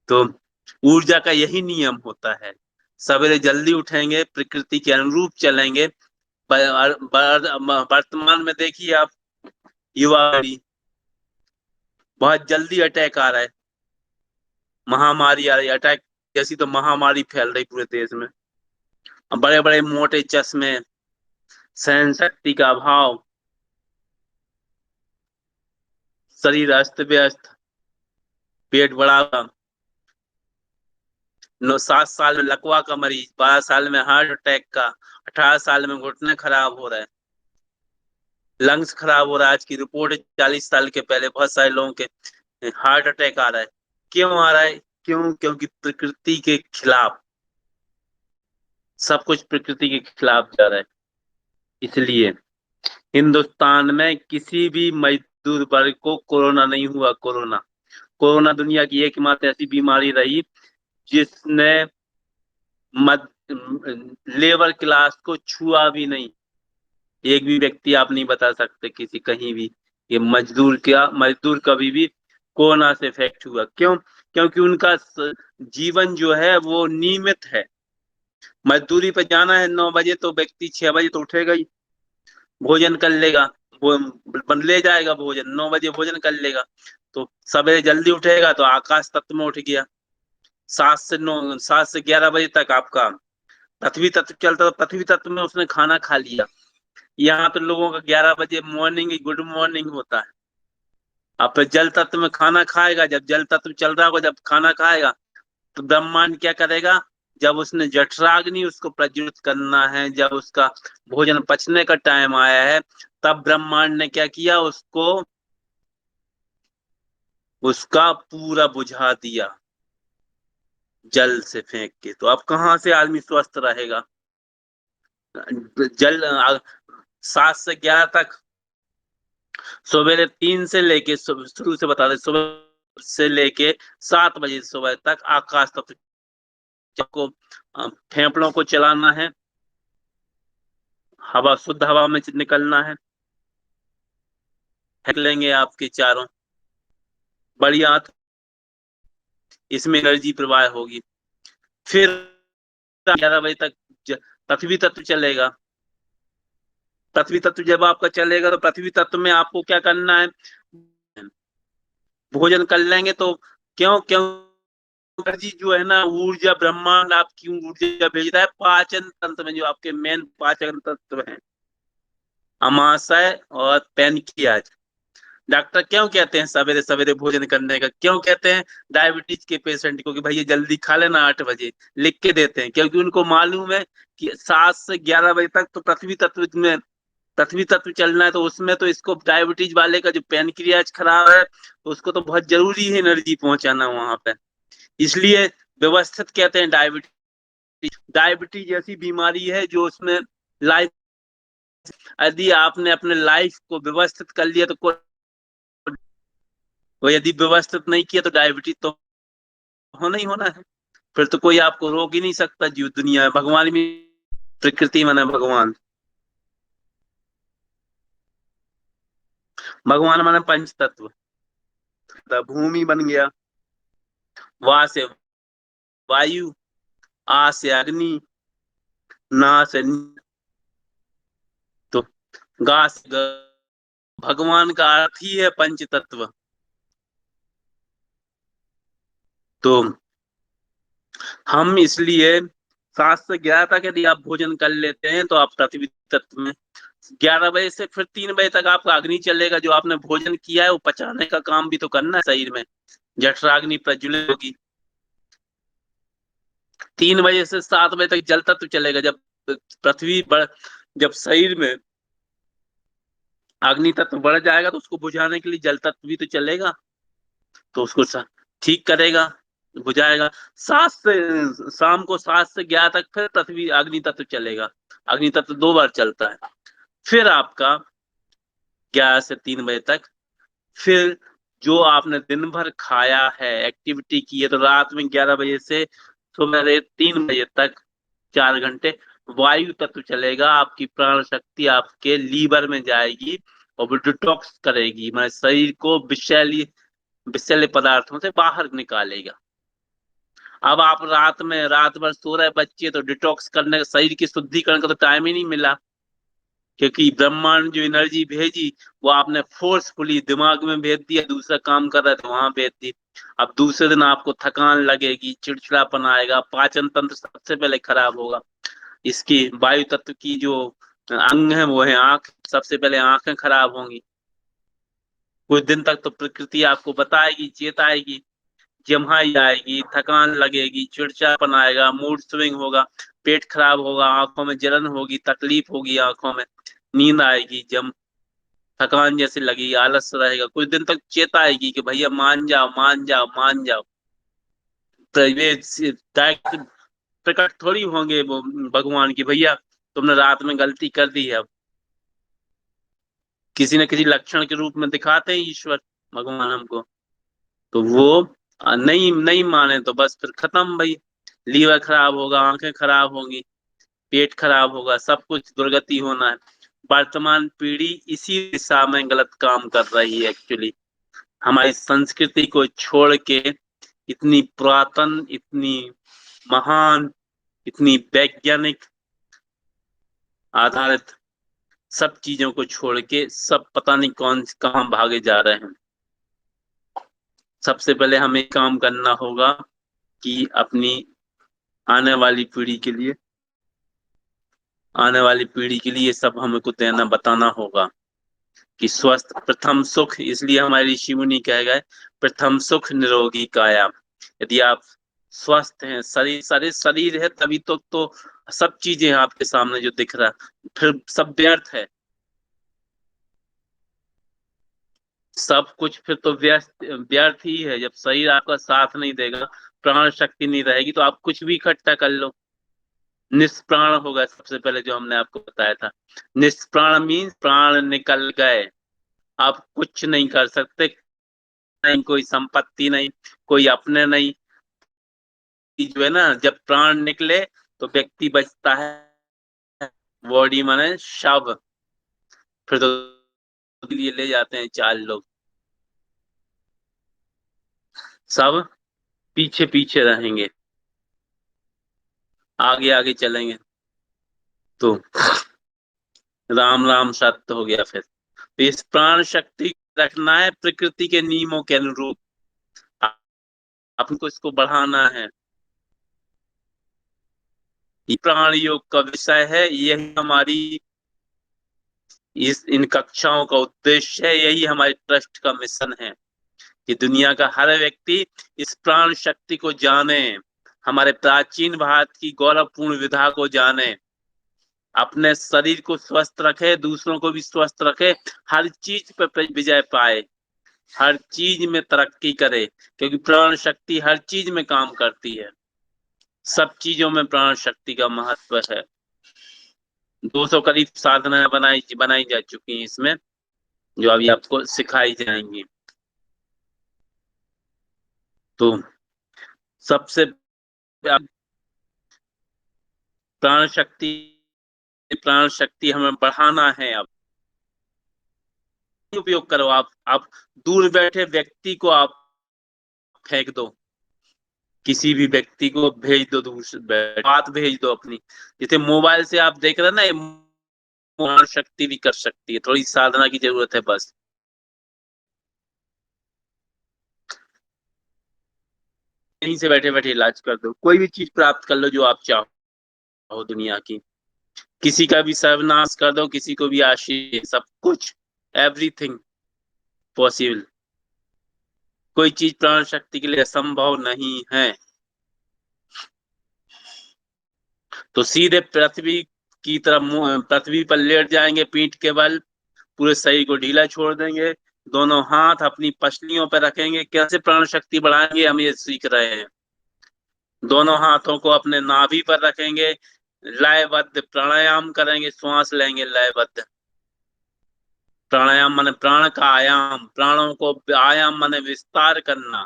तो ऊर्जा का यही नियम होता है, सवेरे जल्दी उठेंगे, प्रकृति के अनुरूप चलेंगे। वर्तमान में देखिए आप, युवा पीढ़ी, बहुत जल्दी अटैक आ रहा है, महामारी आ रही, अटैक जैसी तो महामारी फैल रही पूरे देश में। बड़े बड़े मोटे चश्मे, सहन शक्ति का अभाव, शरीर अस्त व्यस्त, पेट बड़ा, 7 साल में लकवा का मरीज, 12 साल में हार्ट अटैक का, 18 साल में घुटने खराब हो रहे हैं, लंग्स खराब हो रहा है। आज की रिपोर्ट है, 40 साल के पहले बहुत सारे लोगों के हार्ट अटैक आ रहा है। क्यों आ रहा है? क्यों? क्योंकि प्रकृति के खिलाफ, सब कुछ प्रकृति के खिलाफ जा रहा है। इसलिए हिंदुस्तान में किसी भी मजदूर वर्ग को कोरोना नहीं हुआ। कोरोना कोरोना दुनिया की एकमात्र ऐसी बीमारी रही जिसने मध लेबर क्लास को छुआ भी नहीं। एक भी व्यक्ति आप नहीं बता सकते किसी कहीं भी ये मजदूर कभी भी कोरोना से इफेक्ट हुआ। क्यों? क्योंकि उनका जीवन जो है वो नियमित है। मजदूरी पे जाना है 9 बजे, तो व्यक्ति 6 बजे तो उठेगा ही, भोजन कर लेगा। वो बन ले जाएगा भोजन, 9 बजे भोजन कर लेगा। तो सवेरे जल्दी उठेगा तो आकाश तत्व में उठ गया। 7 से 11 बजे तक आपका पृथ्वी तत्व चलता, तो पृथ्वी तत्व में उसने खाना खा लिया। यहाँ तो लोगों का 11 बजे मॉर्निंग गुड मॉर्निंग होता है। अब फिर जल तत्व में खाना खाएगा, जब जल तत्व चल रहा होगा, जब खाना खाएगा तो ब्रह्मांड क्या करेगा? जब उसने जठराग्नि उसको प्रज्वलित करना है, जब उसका भोजन पचने का टाइम आया है, तब ब्रह्मांड ने क्या किया? उसका पूरा बुझा दिया जल से फेंक के। तो अब कहाँ से आदमी स्वस्थ रहेगा? जल 7 से 11 तक, सवेरे 3 से लेके शुरू से बता दे, सुबह से लेके 7 बजे सुबह तक आकाश तत्व को फेफड़ों को चलाना है, हवा शुद्ध हवा में निकलना है, फेंक लेंगे आपके चारों बढ़िया, इसमें एनर्जी प्रवाह होगी। फिर 11 बजे तक पृथ्वी तत्व चलेगा। पृथ्वी तत्व जब आपका चलेगा तो पृथ्वी तत्व में आपको क्या करना है? भोजन कर लेंगे तो क्यों क्यों एनर्जी जो है ना, ऊर्जा ब्रह्मांड आपकी ऊर्जा भेजता है पाचन तंत्र में, जो आपके मेन पाचन तंत्र हैं, अमाशय और पेनक्रियाज। डॉक्टर क्यों कहते हैं सवेरे सवेरे भोजन करने का? क्यों कहते हैं डायबिटीज के पेशेंट को कि भाई ये जल्दी खा लेना 8 बजे, लिख के देते हैं? क्योंकि उनको मालूम है कि 7 से 11 बजे तक तो पृथ्वी तत्व चलना है, तो उसमें तो इसको डायबिटीज वाले का जो पेनक्रियाज खराब है, तो उसको तो बहुत जरूरी है एनर्जी पहुंचाना वहां पे। इसलिए व्यवस्थित कहते हैं डायबिटीज। डायबिटीज ऐसी बीमारी है जो उसमें लाइफ, यदि आपने अपने लाइफ को व्यवस्थित कर लिया तो यदि व्यवस्थित नहीं किया तो डायबिटीज तो होना ही होना है। फिर तो कोई आपको रोक ही नहीं सकता। जीव दुनिया है, भगवान भी प्रकृति माने भगवान। भगवान माने पंच तत्व। तो भूमि बन गया, वा से वायु, आ से अग्नि, ना से तो गा से भगवान का अर्थ ही है पंच तत्व। तो हम इसलिए 7 से 11 तक यदि आप भोजन कर लेते हैं तो आप पृथ्वी तत्व में, 11 बजे से फिर 3 बजे तक आपका अग्नि चलेगा। जो आपने भोजन किया है वो पचाने का काम भी तो करना है शरीर में, जठराग्नि प्रज्वलित होगी। 3 बजे से 7 बजे तक जल तत्व चलेगा। जब पृथ्वी बढ़ जब शरीर में अग्नि तत्व बढ़ जाएगा तो उसको बुझाने के लिए जल तत्व भी तो चलेगा, तो उसको ठीक करेगा, बुझाएगा। शाम को 7 से 11 तक फिर पृथ्वी अग्नि तत्व चलेगा। अग्नि तत्व 2 बार चलता है। फिर आपका 11 से 3 बजे तक, फिर जो आपने दिन भर खाया है, एक्टिविटी की है, तो रात में 11 बजे से सुबह 3 बजे तक 4 घंटे वायु तत्व चलेगा। आपकी प्राण शक्ति आपके लीवर में जाएगी और वो डिटॉक्स करेगी, मतलब शरीर को विषैले पदार्थों से बाहर निकालेगा। अब आप रात भर सो रहे बच्चे, तो डिटॉक्स करने का, शरीर की शुद्धिकरण का तो टाइम ही नहीं मिला। क्योंकि ब्रह्मांड जो एनर्जी भेजी वो आपने फोर्सफुली दिमाग में भेज दिया, दूसरा काम कर रहा है तो वहां भेज दी। अब दूसरे दिन आपको थकान लगेगी, चिड़चिड़ापन आएगा, पाचन तंत्र सबसे पहले खराब होगा। इसकी वायु तत्व की जो अंग है वो है आंख, सबसे पहले आंखें खराब होंगी। कुछ दिन तक तो प्रकृति आपको बताएगी, चेताएगी, जम्हाई आएगी, थकान लगेगी, चिड़चिड़ापन आएगा, मूड स्विंग होगा, पेट खराब होगा, आंखों में जलन होगी, तकलीफ होगी आंखों में, नींद आएगी, जम थकान जैसी लगेगी, आलस रहेगा। कुछ दिन तक चेताएगी कि भैया मान जाओ, मान जाओ, मान जाओ। तो ये डायरेक्ट प्रकट थोड़ी होंगे वो भगवान की, भैया तुमने रात में गलती कर दी है। अब किसी न किसी लक्षण के रूप में दिखाते हैं ईश्वर भगवान हमको। तो वो नहीं नहीं माने तो बस फिर खत्म भाई। लीवर खराब होगा, आंखें खराब होंगी, पेट खराब होगा, सब कुछ दुर्गति होना है। वर्तमान पीढ़ी इसी दिशा में गलत काम कर रही है एक्चुअली। हमारी संस्कृति को छोड़ के इतनी पुरातन, इतनी महान, इतनी वैज्ञानिक आधारित सब चीजों को छोड़ के सब पता नहीं कौन कहाँ भागे जा रहे हैं। सबसे पहले हमें काम करना होगा कि अपनी आने वाली पीढ़ी के लिए, आने वाली पीढ़ी के लिए सब हमें को देना बताना होगा कि स्वस्थ प्रथम सुख, इसलिए हमारे ऋषि मुनि कह गए प्रथम सुख निरोगी काया। यदि आप स्वस्थ हैं, शरीर शरीर शरीर है तभी तो सब चीजें आपके सामने जो दिख रहा है, फिर सब व्यर्थ है। सब कुछ फिर तो व्यस्त व्यर्थ ही है। जब शरीर आपका साथ नहीं देगा, प्राण शक्ति नहीं रहेगी, तो आप कुछ भी इकट्ठा कर लो, निष्प्राण होगा। सबसे पहले जो हमने आपको बताया था, निष्प्राण मीन्स प्राण निकल गए, आप कुछ नहीं कर सकते, नहीं कोई संपत्ति नहीं, कोई अपने नहीं। जो है ना, जब प्राण निकले तो व्यक्ति बचता है, बॉडी माने शव, फिर तो लिए ले जाते हैं चार लोग, सब पीछे पीछे रहेंगे, आगे आगे चलेंगे। तो राम राम सत्य हो गया फिर। तो इस प्राण शक्ति रखना है प्रकृति के नियमों के अनुरूप, आपको इसको बढ़ाना है। ये प्राण योग का विषय है, यही हमारी इस इन कक्षाओं का उद्देश्य है, यही हमारे ट्रस्ट का मिशन है कि दुनिया का हर व्यक्ति इस प्राण शक्ति को जाने, हमारे प्राचीन भारत की गौरवपूर्ण विधा को जाने, अपने शरीर को स्वस्थ रखे, दूसरों को भी स्वस्थ रखे, हर चीज पे विजय पाए, हर चीज में तरक्की करे, क्योंकि प्राण शक्ति हर चीज में काम करती है। सब चीजों में प्राण शक्ति का महत्व है। 200 करीब साधनाएं बनाई बनाई जा चुकी हैं इसमें, जो अभी आपको सिखाई जाएंगी। तो सबसे प्राण शक्ति, प्राण शक्ति हमें बढ़ाना है। अब उपयोग करो, आप दूर बैठे व्यक्ति को आप फेंक दो, किसी भी व्यक्ति को भेज दो, दूर से बात भेज दो अपनी। जैसे मोबाइल से आप देख रहे हैं ना, ये प्राण शक्ति भी कर सकती है, थोड़ी साधना की जरूरत है बस। यहीं से बैठे बैठे इलाज कर दो, कोई भी चीज प्राप्त कर लो जो आप चाहो दुनिया की, किसी का भी सर्वनाश कर दो, किसी को भी आशीष, सब कुछ, एवरीथिंग पॉसिबल। कोई चीज प्राण शक्ति के लिए असंभव नहीं है। तो सीधे पृथ्वी की तरफ पृथ्वी पर लेट जाएंगे पीठ के बल, पूरे शरीर को ढीला छोड़ देंगे, दोनों हाथ अपनी पसलियों पर रखेंगे। कैसे प्राण शक्ति बढ़ाएंगे, हम ये सीख रहे हैं। दोनों हाथों को अपने नाभि पर रखेंगे, लयबद्ध प्राणायाम करेंगे, श्वास लेंगे लयबद्ध। प्राणायाम माने प्राण का आयाम, प्राणों को आयाम माने विस्तार करना,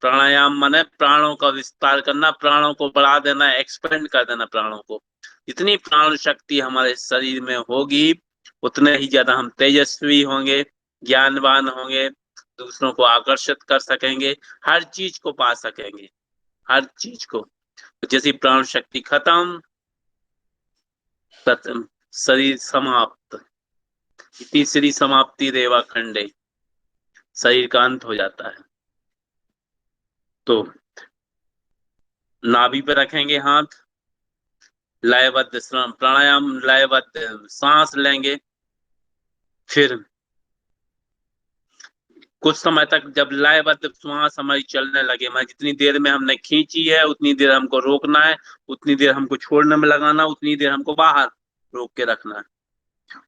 प्राणायाम माने प्राणों का विस्तार करना, प्राणों को बढ़ा देना, एक्सपेंड कर देना प्राणों को। जितनी प्राण शक्ति हमारे शरीर में होगी, उतने ही ज्यादा हम तेजस्वी होंगे, ज्ञानवान होंगे, दूसरों को आकर्षित कर सकेंगे, हर चीज को पा सकेंगे, हर चीज को। जैसी प्राण शक्ति खत्म, शरीर समाप्त। तीसरी समाप्ति रेवा खंडे, शरीर का अंत हो जाता है। तो नाभि पे रखेंगे हाथ, लयबद्ध प्राणायाम, लयबद्ध सांस लेंगे। फिर कुछ समय तक जब लयबद्ध श्वास हमारी चलने लगे, मैं जितनी देर में हमने खींची है उतनी देर हमको रोकना है, उतनी देर हमको छोड़ने में लगाना, उतनी देर हमको बाहर रोक के रखना है।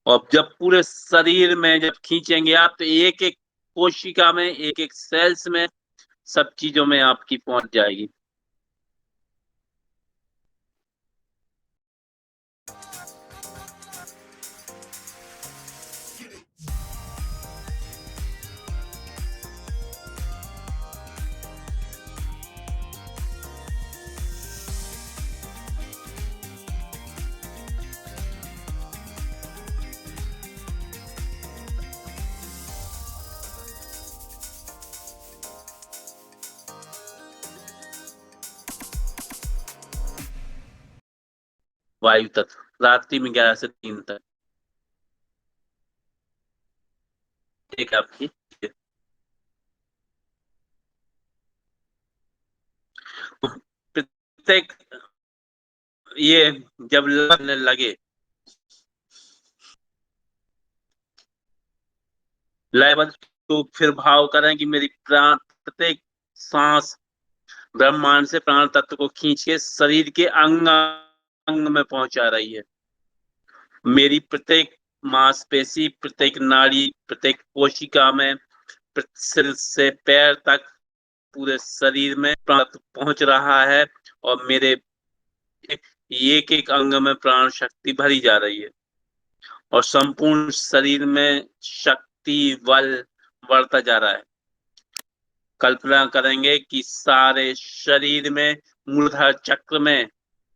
और जब पूरे शरीर में जब खींचेंगे आप, तो एक एक कोशिका में, एक एक सेल्स में, सब चीजों में आपकी पहुंच जाएगी। वायु तत्व रात्रि में 11 से 3 तक एक आपकी प्रत्येक, ये जब लगने लगे, लयबद्ध, तो फिर भाव करें कि मेरी प्राण प्रत्येक सांस ब्रह्मांड से प्राण तत्व को खींच के शरीर के अंग अंग में पहुंचा रही है। मेरी प्रत्येक मांसपेशी, प्रत्येक नाड़ी, प्रत्येक कोशिका में, सिर से पैर तक पूरे शरीर में प्राण तत्व पहुंच रहा है, और मेरे एक एक अंग में प्राण शक्ति भरी जा रही है, और संपूर्ण शरीर में शक्ति बल बढ़ता जा रहा है। कल्पना करेंगे कि सारे शरीर में, मूलाधार चक्र में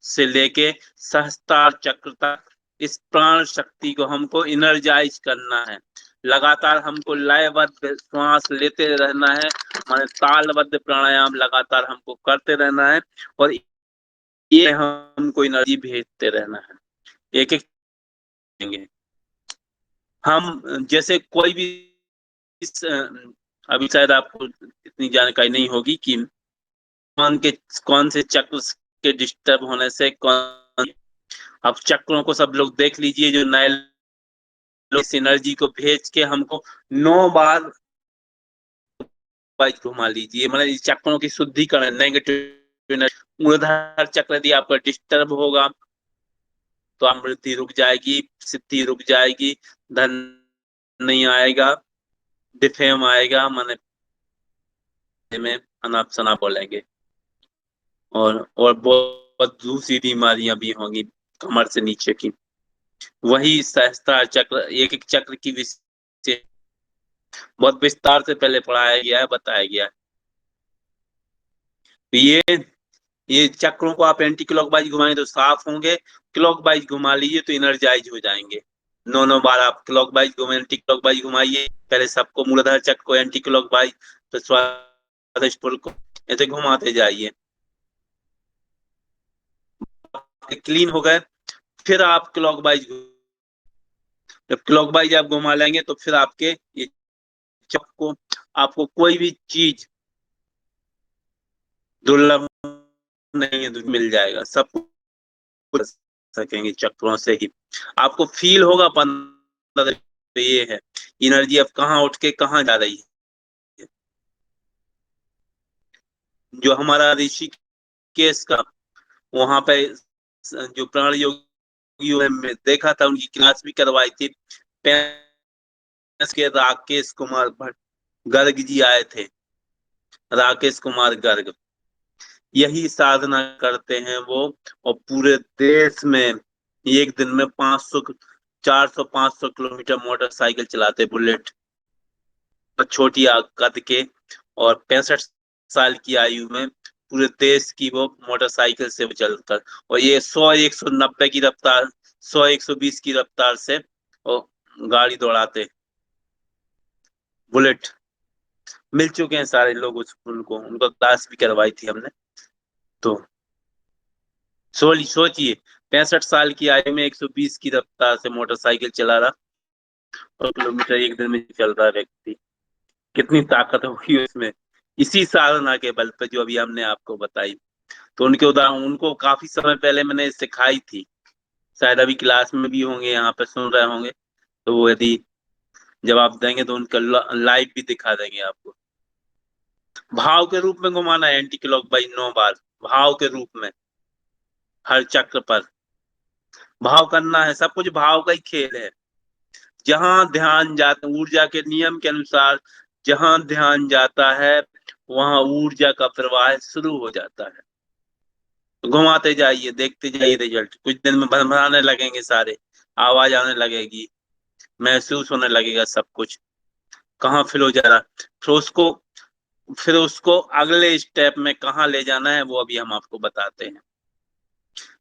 से लेके सहस्त्रार चक्र तक इस प्राण शक्ति को हमको इनर्जाइज करना है। लगातार हमको लयबद्ध श्वास लेते रहना है, माने तालबद्ध प्राणायाम लगातार हमको करते रहना है, और ये हमको एनर्जी भेजते रहना है। एक एक हम जैसे कोई भी इस, अभी शायद आपको इतनी जानकारी नहीं होगी कि कौन के कौन से चक्र के डिस्टर्ब होने से कौन, अब चक्रों को सब लोग देख लीजिए, जो नए लोग इस एनर्जी को भेज के हमको 9 बार वाइज घुमा लीजिए, मतलब इस चक्रों की शुद्धिकरण, नेगेटिव एनर्जी, मूलाधार चक्र यदि आपका डिस्टर्ब होगा तो अमृति रुक जाएगी, सिद्धि रुक जाएगी, धन नहीं आएगा, डिफेम आएगा, माने में अनाप शनाप बोलेंगे, और बहुत दूसरी बीमारियां भी होंगी कमर से नीचे की। वही सहस्त्रार चक्र, एक एक चक्र की विशेष बहुत विस्तार से पहले पढ़ाया गया है, बताया गया है। तो ये चक्रों को आप एंटी क्लॉकवाइज घुमाएंगे तो साफ होंगे, क्लॉकवाइज घुमा लीजिए तो इनर्जाइज हो जाएंगे। 9 बार आप क्लॉकवाइज घुमाए, एंटी क्लॉकवाइज घुमाइए, पहले सबको मूलाधार चक्र को एंटी क्लॉकवाइज, तो स्वादिष्ट को ऐसे घुमाते जाइए, क्लीन हो गए। फिर आप क्लॉकवाइज, जब क्लॉकवाइज आप घुमा लेंगे तो फिर आपके ये चक्र को, आपको कोई भी चीज दुर्लभ नहीं है, मिल जाएगा, सब कुछ सकेंगे चक्रों से ही। आपको फील होगा 15, तो ये है एनर्जी अब कहाँ उठ के कहाँ जा रही है। जो हमारा ऋषिकेश का, वहां पे जो प्राण योगियों में देखा था, उनकी क्लास भी करवाई थी, के राकेश कुमार भट्ट गर्ग जी आए थे, राकेश कुमार गर्ग, यही साधना करते हैं वो, और पूरे देश में एक दिन में 500 400 500 किलोमीटर मोटरसाइकिल चलाते, बुलेट, छोटी कद के, और 65 साल की आयु में पूरे देश की वो मोटरसाइकिल से चलकर, और ये 100 190 की रफ्तार, 100 120 की रफ्तार से वो गाड़ी दौड़ाते, बुलेट। मिल चुके हैं सारे लोग उनको, उनको क्लास भी करवाई थी हमने। तो सोचिए, 65 साल की आयु में 120 की रफ्तार से मोटरसाइकिल चला रहा, और किलोमीटर एक दिन में चल रहा है व्यक्ति, कितनी ताकत होगी उसमें, इसी साधना के बल पे जो अभी हमने आपको बताई। तो उनके उदाहरण उनको काफी समय पहले मैंने सिखाई थी, शायद अभी क्लास में भी होंगे, यहाँ पे सुन रहे होंगे, तो वो यदि जवाब देंगे तो उनका लाइव भी दिखा देंगे आपको। भाव के रूप में घुमाना है एंटी क्लॉक बाई 9 बार, भाव के रूप में, हर चक्र पर भाव करना है। सब कुछ भाव का ही खेल है। जहां ध्यान जाता, ऊर्जा के नियम के अनुसार जहां ध्यान जाता है वहां ऊर्जा का प्रवाह शुरू हो जाता है। तो घुमाते जाइए, देखते जाइए रिजल्ट, कुछ दिन में भरभराने लगेंगे सारे, आवाज आने लगेगी, महसूस होने लगेगा सब कुछ कहाँ फिल हो जा रहा। फिर उसको अगले स्टेप में कहाँ ले जाना है वो अभी हम आपको बताते हैं।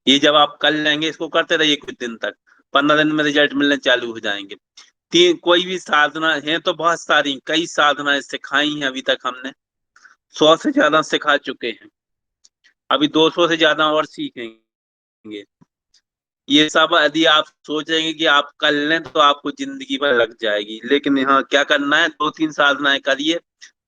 ये जब आप कर लेंगे, इसको करते रहिए कुछ दिन तक, 15 दिन में रिजल्ट मिलने चालू हो जाएंगे। कोई भी साधना है तो बहुत सारी, कई साधनाएं सिखाई हैं अभी तक हमने, 100 से ज्यादा सिखा चुके हैं, अभी 200 से ज्यादा और सीखेंगे। ये सब यदि आप सोचेंगे कि आप कर लें तो आपको जिंदगी भर लग जाएगी, लेकिन यहाँ क्या करना है, 2-3 साधनाएं करिए,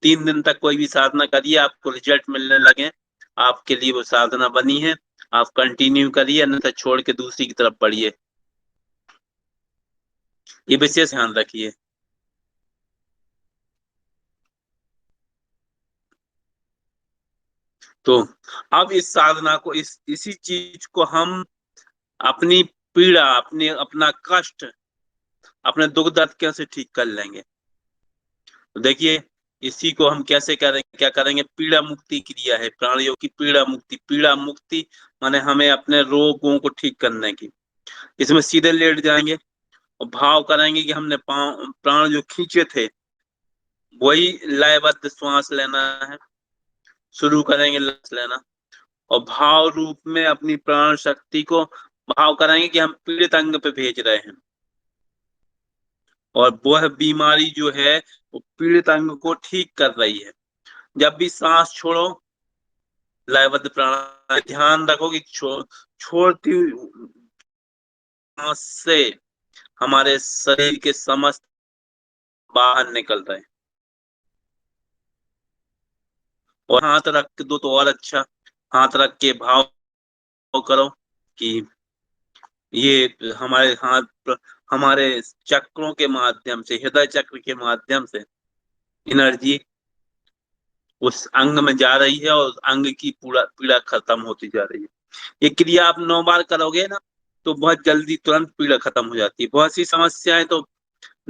3 दिन तक कोई भी साधना करिए, आपको रिजल्ट मिलने लगे, आपके लिए वो साधना बनी है, आप कंटिन्यू करिए, अन्यथा छोड़ के दूसरी की तरफ बढ़िए। ये विशेष ध्यान रखिए। तो अब इस साधना को, इसी चीज को हम अपनी पीड़ा, अपना कष्ट, अपने दुख दर्द कैसे ठीक कर लेंगे। तो देखिए, इसी को हम कैसे करेंगे, क्या करेंगे, पीड़ा मुक्ति क्रिया है, प्राणियों की पीड़ा मुक्ति। पीड़ा मुक्ति माने हमें अपने रोगों को ठीक करने की। इसमें सीधे लेट जाएंगे और भाव करेंगे कि हमने प्राण जो खींचे थे वही लयबद्ध श्वास लेना है, शुरू करेंगे सांस लेना, और भाव रूप में अपनी प्राण शक्ति को भाव कराएंगे कि हम पीड़ित अंग पे भेज रहे हैं, और वह बीमारी जो है वो पीड़ित अंग को ठीक कर रही है। जब भी सांस छोड़ो, लयबद्ध प्राणायाम, ध्यान रखो कि छोड़ती हुई सांस से हमारे शरीर के समस्त बाहर निकल रहे हैं। और हाथ रख के दो तो और अच्छा, हाथ रख के भाव करो कि ये हमारे हाथ, हमारे चक्रों के माध्यम से, हृदय चक्र के माध्यम से एनर्जी उस अंग में जा रही है और अंग की पूरा पीड़ा खत्म होती जा रही है। ये क्रिया आप 9 बार करोगे ना तो बहुत जल्दी तुरंत पीड़ा खत्म हो जाती है। बहुत सी समस्याएं तो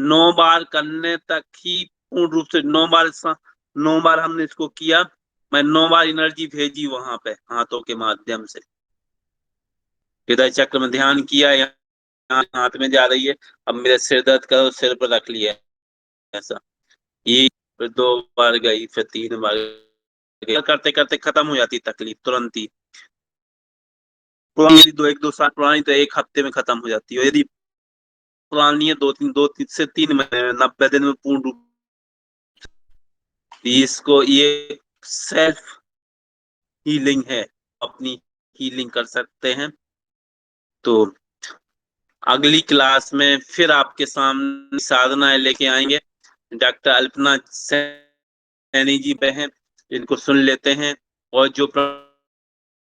9 बार करने तक ही पूर्ण रूप से, 9 बार हमने इसको किया, मैं 9 बार एनर्जी भेजी वहां पे हाथों के माध्यम से, हृदय चक्र में ध्यान किया, यहाँ हाथ में जा रही है, अब मेरे सिर दर्द करो, सिर पर रख लिया, ऐसा। ये फिर 2 बार गई, फिर 3 बार गई, करते करते खत्म हो जाती तकलीफ तुरंत ही। पुरानी यदि 1-2 साल पुरानी तो 1 हफ्ते में खत्म हो जाती है, यदि पुरानी है 2-3 से 3 महीने में, 90 दिन में पूर्ण रूप। इसको ये सेल्फ हीलिंग है, अपनी हीलिंग कर सकते हैं। तो अगली क्लास में फिर आपके सामने साधनाएं लेके आएंगे, डॉक्टर अल्पना सैनी जी पे हैं, इनको सुन लेते हैं, और जो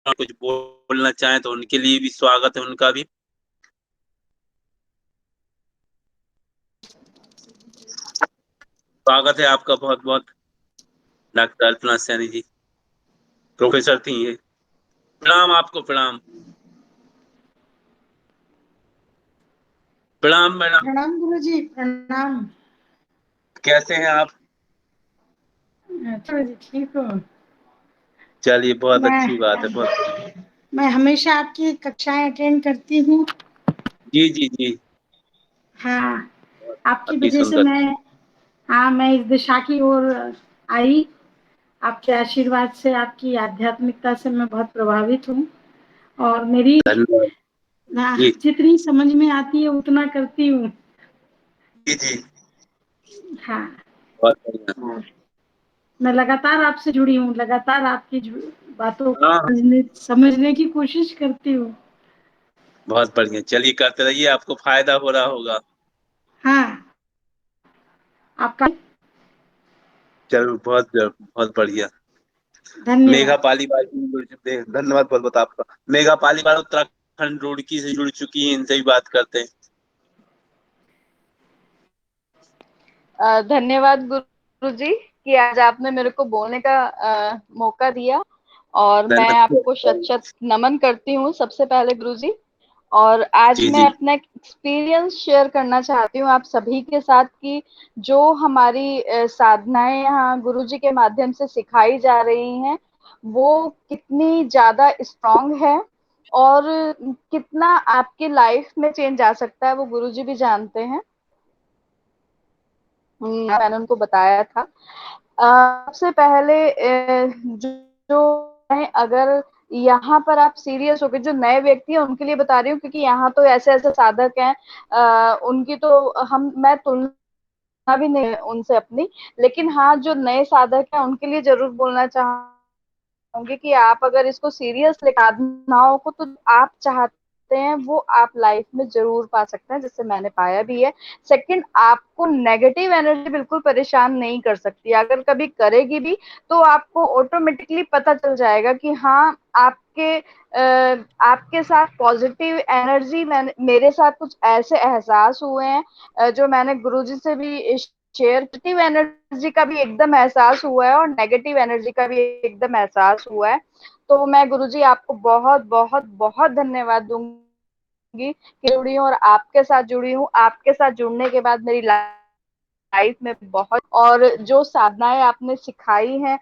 कुछ बोलना चाहें तो उनके लिए भी स्वागत है, उनका भी स्वागत है आपका बहुत बहुत। डॉक्टर अल्पना सैनी जी प्रोफेसर थी ये। प्रणाम आपको, प्रणाम। प्रणाम मैडम। प्रणाम गुरुजी, प्रणाम। कैसे हैं आप? अच्छा जी, ठीक हो। चलिए, बहुत मैं अच्छी बात है, बहुत बढ़िया। मैं हमेशा आपकी कक्षाएं अटेंड करती हूँ। जी जी जी। हाँ, आपकी अति वजह से सुंदर। मैं इस दिशा की ओर आई। आपके आशीर्वाद से, आपकी आध्यात्मिकता से मैं बहुत प्रभावित हूँ, और मेरी धन्यवाद। जी जितनी समझ में आती है उतना करती हूँ। जी जी। हाँ, बहुत बढ़िया। और मैं लगातार आपसे जुड़ी हूँ, लगातार आपकी बातों हाँ को समझने की कोशिश करती हूँ। बहुत बढ़िया, चलिए करते रहिए, आपको फायदा हो रहा होगा। हाँ, आपका। चलो, बहुत बहुत बढ़िया। मेघा धन्यवाद। पालीवाल जी जुड़ चुके हैं, धन्यवाद बहुत बहुत आपका। मेघा पालीवाल उत्तराखंड रुड़की से जुड़ चुकी हैं, इनसे भी बात करते हैं। धन्यवाद गुरु जी कि आज आपने मेरे को बोलने का मौका दिया, और मैं आपको शत धन्यवाद शत नमन करती हूँ सबसे पहले गुरु जी। और आज जी मैं जी। अपना एक्सपीरियंस शेयर करना चाहती हूँ आप सभी के साथ कि जो हमारी साधनाएं यहाँ गुरु जी के माध्यम से सिखाई जा रही हैं वो कितनी ज्यादा स्ट्रांग है, और कितना आपकी लाइफ में चेंज आ सकता है वो गुरु जी भी जानते हैं। मैंने उनको बताया था। सबसे पहले जो अगर यहाँ पर आप सीरियस हो गए, जो नए व्यक्ति हैं उनके लिए बता रही हूँ, क्योंकि यहाँ तो ऐसे ऐसे साधक हैं, उनकी तो मैं तुलना भी नहीं उनसे अपनी, लेकिन हाँ जो नए साधक हैं उनके लिए जरूर बोलना चाहूंगी कि आप अगर इसको सीरियस साधनाओं को तो आप चाहते हैं वो आप लाइफ में जरूर पा सकते हैं, जिससे मैंने पाया भी है। सेकंड, आपको नेगेटिव एनर्जी बिल्कुल परेशान नहीं कर सकती, अगर कभी करेगी भी तो आपको ऑटोमेटिकली पता चल जाएगा कि हाँ आपके साथ पॉजिटिव एनर्जी, मेरे साथ कुछ ऐसे एहसास हुए हैं जो मैंने गुरुजी से भी शेयर। पॉजिटिव एनर्जी का भी एकदम एहसास हुआ है और नेगेटिव एनर्जी का भी एकदम एहसास हुआ है। तो मैं गुरुजी आपको बहुत बहुत बहुत धन्यवाद दूंगी कि जुड़ी हूँ और आपके साथ जुड़ी हूँ। आपके साथ जुड़ने के बाद मेरी लाइफ में बहुत, और जो साधनाएं आपने सिखाई हैं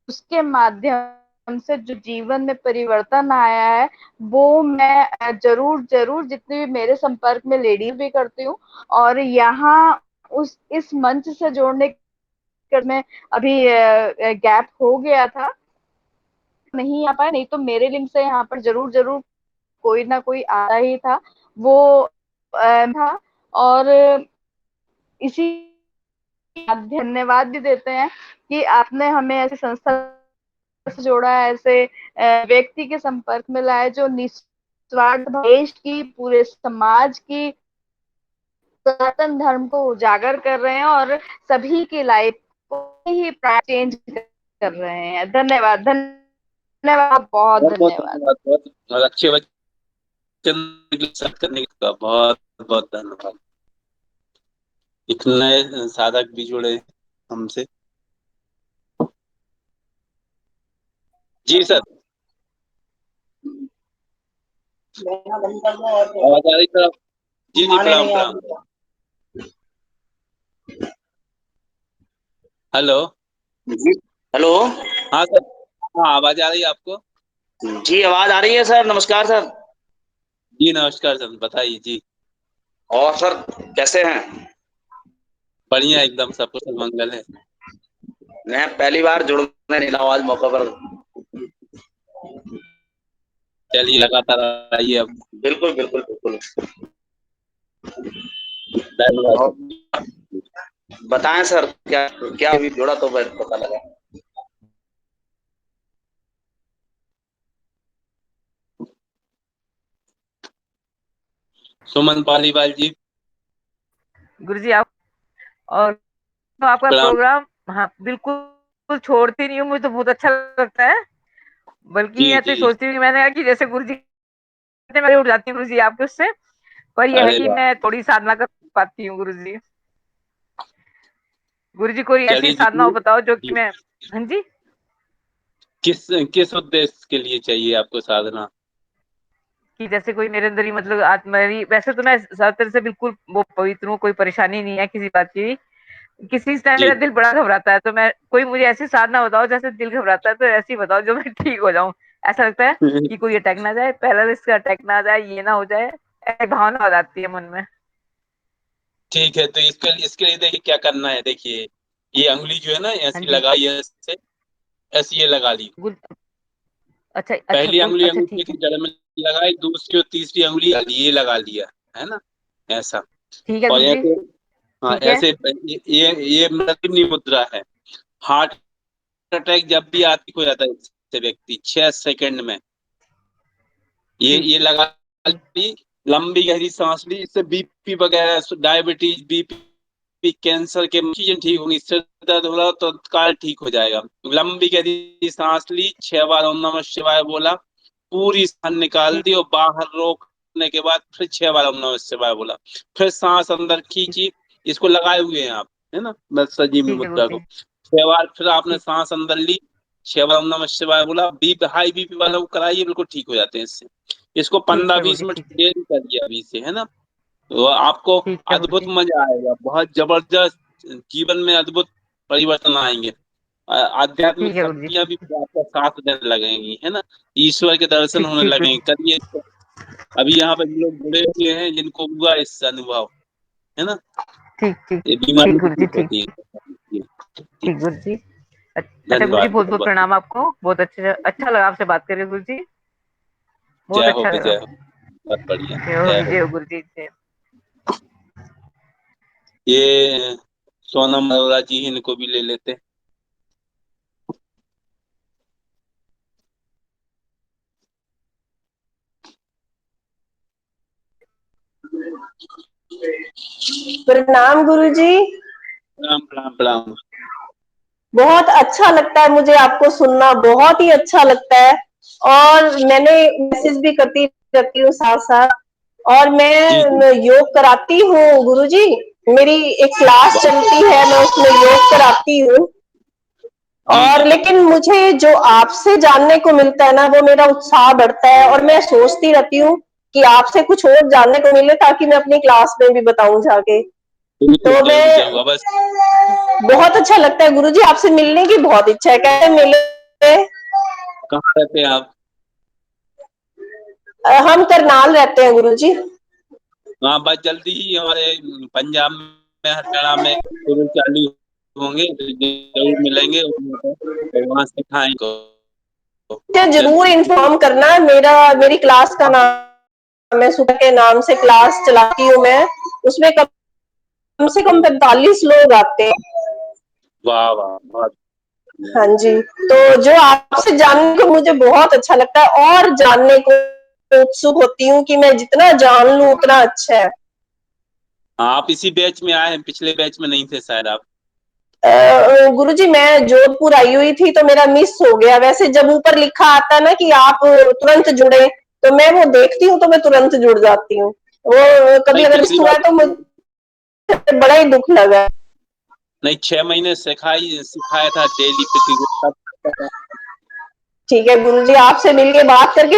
उसके माध्यम से जो जीवन में परिवर्तन आया है वो मैं जरूर जरूर जितने भी मेरे संपर्क में लेडीज भी करती हूँ। और यहाँ उस इस मंच से जोड़ने में अभी गैप हो गया था, नहीं आ पाया, नहीं तो मेरे लिंक से यहाँ पर जरूर जरूर कोई ना कोई आता ही था। वो था, और इसी धन्यवाद भी देते हैं कि आपने हमें ऐसी संस्था से जोड़ा है, ऐसे व्यक्ति के संपर्क में लाया जो निस्वार्थ देश की, पूरे समाज की, सनातन धर्म को उजागर कर रहे हैं और सभी की लाइफ को ही चेंज कर रहे हैं। धन्यवाद, धन्यवाद, बहुत बहुत बहुत धन्यवाद। धन्यवाद, बहुत अच्छे वचन साथ करने का बहुत बहुत धन्यवाद। एक नए साधक भी जुड़े हमसे। जी सर, आवाज आ रही सर? जी जी, प्रणाम प्रणाम। हेलो। जी हेलो। हाँ सर, हाँ आवाज आ रही है आपको? जी आवाज आ रही है सर, नमस्कार सर। जी नमस्कार सर, बताइए जी। और सर कैसे हैं? बढ़िया, एकदम सब कुछ मंगल है। मैं पहली बार जुड़ने निकला हूं आज मौका पर। चलिए, लगातार आइए अब। बिल्कुल बिल्कुल बिल्कुल। धन्यवाद और सर। बताएं सर, क्या क्या अभी जुड़ा तो पता लगा। सुमन पालीवाल जी, गुरुजी आप, और तो आपका प्रणाम। प्रोग्राम, हाँ बिल्कुल छोड़ती नहीं हूँ, मुझे तो बहुत अच्छा लगता है। बल्कि जी मैं तो जी। सोचती हूँ कि मैंने कहा कि जैसे गुरुजी कहते, मैं उठ जाती हूँ गुरुजी आपके उससे। पर यह है अरे कि वाह। मैं थोड़ी साधना कर पाती हूँ गुरुजी। गुरुजी कोई ऐसी चलिए जी साधना हो बताओ जो कि जी। मैं। हाँ जी। किस किस उद्देश्य के लिए चाहिए आपको साधना? कि जैसे कोई मेरे अंदर ही मतलब मेरी, वैसे तो मैं ज्यादातर से बिल्कुल वो पवित्र हूँ, कोई परेशानी नहीं है किसी बात की। किसी टाइम जी। मेरा दिल बड़ा घबराता है, तो मैं कोई मुझे ऐसी साधना बताओ जैसे दिल घबराता है तो ऐसी बताओ जो मैं ठीक हो जाऊं। ऐसा लगता है कि कोई अटैक ना जाए, पैरालिसिस का अटैक ना आ जाए, ये ना हो जाए, ऐसी भावना हो जाती है मन में। ठीक है, तो इसके लिए देखिए क्या करना है। देखिए, ये अंगुली जो है ना, हाँ ऐसी जी। लगाई है, ऐसे ऐसी ये लगा ली। गुड। अच्छा अच्छा पहली गुड, अंगुली अच्छा अंगूठे ठीक की है। जड़ में लगाई, दूसरी और तीसरी अंगुली ये लगा लिया, है ना, ऐसा। ठीक है और गुरु जी। ऐसे, हाँ ठीक है। ऐसे, ये मृत्युंजय मुद्रा है। हार्ट अटैक जब भी आती हो जाता है इससे व्यक्ति 6 सेकंड में, ये ठीक। लगा ली, लंबी गहरी सांस ली, इससे बीपी वगैरह, डायबिटीज, बीपी भी कैंसर के चीजें ठीक होंगी। सिर दर्द हो रहा तो तत्काल ठीक हो जाएगा। लंबी गहरी सांस ली, 6 बार ओम नमः शिवाय बोला, पूरी सांस निकाल दी और बाहर रोकने के बाद फिर 6 बार ओम नमः शिवाय बोला, फिर सांस अंदर खींची। इसको लगाए हुए हैं आप, है ना, बस संजीवनी ठीक है मुद्रा गुरुजी। को 6 बार, फिर आपने ठीक। सांस अंदर ली, 6 बार ओम नमः शिवाय बोला। हाई बीपी वालों को कराइए, बिल्कुल ठीक हो जाते हैं इससे। इसको ठीक पंद्रह है बीस गुरुजी। मिनट ठीक है। डेली करिए अभी से, है ना। तो आपको ठीक है अद्भुत गुरुजी। मजा आएगा, बहुत जबरदस्त जीवन में अद्भुत परिवर्तन आएंगे। आध्यात्मिक ठीक है गुरुजी। शक्तियां भी आपका साथ देने लगेंगी, है ना। ईश्वर के दर्शन ठीक होने ठीक लगेंगे, गुरुजी। करिए इसको। अभी यहाँ पे जो लोग जुड़े हुए हैं जिनको हुआ इससे अनुभव, है ना, ठीक ठीक। ये ठीक बीमारी भी गुरुजी। ठीक ठीक। होती है। ठीक गुरुजी। अच्छा गुरुजी, धन्यवाद बहुत बहुत बहुत बहुत। प्रणाम आपको। बहुत अच्छा लगा आपसे बात करके गुरुजी। बहुत जय हो अच्छा लगा। जय हो, बहुत बढ़िया, जय हो जय हो। जय हो गुरुजी जय। ये सोनम अरोड़ा जी, इनको भी ले लेते हैं। प्रणाम गुरुजी। प्रणाम प्रणाम प्रणाम। बहुत अच्छा लगता है मुझे आपको सुनना, बहुत ही अच्छा लगता है। और मैंने मैसेज भी करती रहती हूँ साथ साथ। और जी जी। मैं योग कराती हूँ गुरुजी। मेरी एक क्लास वाह, चलती है, मैं उसमें योग कराती हूँ। जी और जी। लेकिन मुझे जो आपसे जानने को मिलता है ना, वो मेरा उत्साह बढ़ता है। और मैं सोचती रहती हूँ कि आपसे कुछ और जानने को मिले, ताकि मैं अपनी क्लास में भी बताऊं जाके। बिल्कुल तो जरूर मैं, जरूर, बस। बहुत अच्छा लगता है गुरुजी, आपसे मिलने की बहुत इच्छा है। कैसे मिले? कहाँ रहते हैं आप? हम करनाल रहते हैं गुरुजी। हाँ, बस जल्दी ही हमारे पंजाब में, हरियाणा में शुरू चालू होंगे, तो जरूर मिलेंगे और वहाँ सिखाएंगे। मुझे जरूर इन्फॉर्म करना। मेरी क्लास का नाम है, सुबह के नाम से क्लास चलाती हूँ मैं। उसमें कम से कम 45 लोग आते हैं। वाह वाह, बहुत हाँ जी। तो जो आपसे जानने को मुझे बहुत अच्छा लगता है, और जानने को उत्सुक होती हूँ कि मैं जितना जान लूं उतना अच्छा है। हाँ, आप इसी बैच में आए हैं, पिछले बैच में नहीं थे शायद आप। गुरुजी, मैं जोधपुर आई हुई थी तो मेरा मिस हो गया। वैसे जब ऊपर लिखा आता है ना कि आप तुरंत जुड़े, तो मैं वो देखती हूँ तो मैं तुरंत जुड़ जाती हूँ। वो कभी नहीं, अगर मिस पिछली हुआ बार है तो मुझे बड़ा ही दुख लगा। नहीं, 6 महीने सिखाया था डेली प्रतिदिन, तब ठीक है गुरुजी, आपसे मिलके बात करके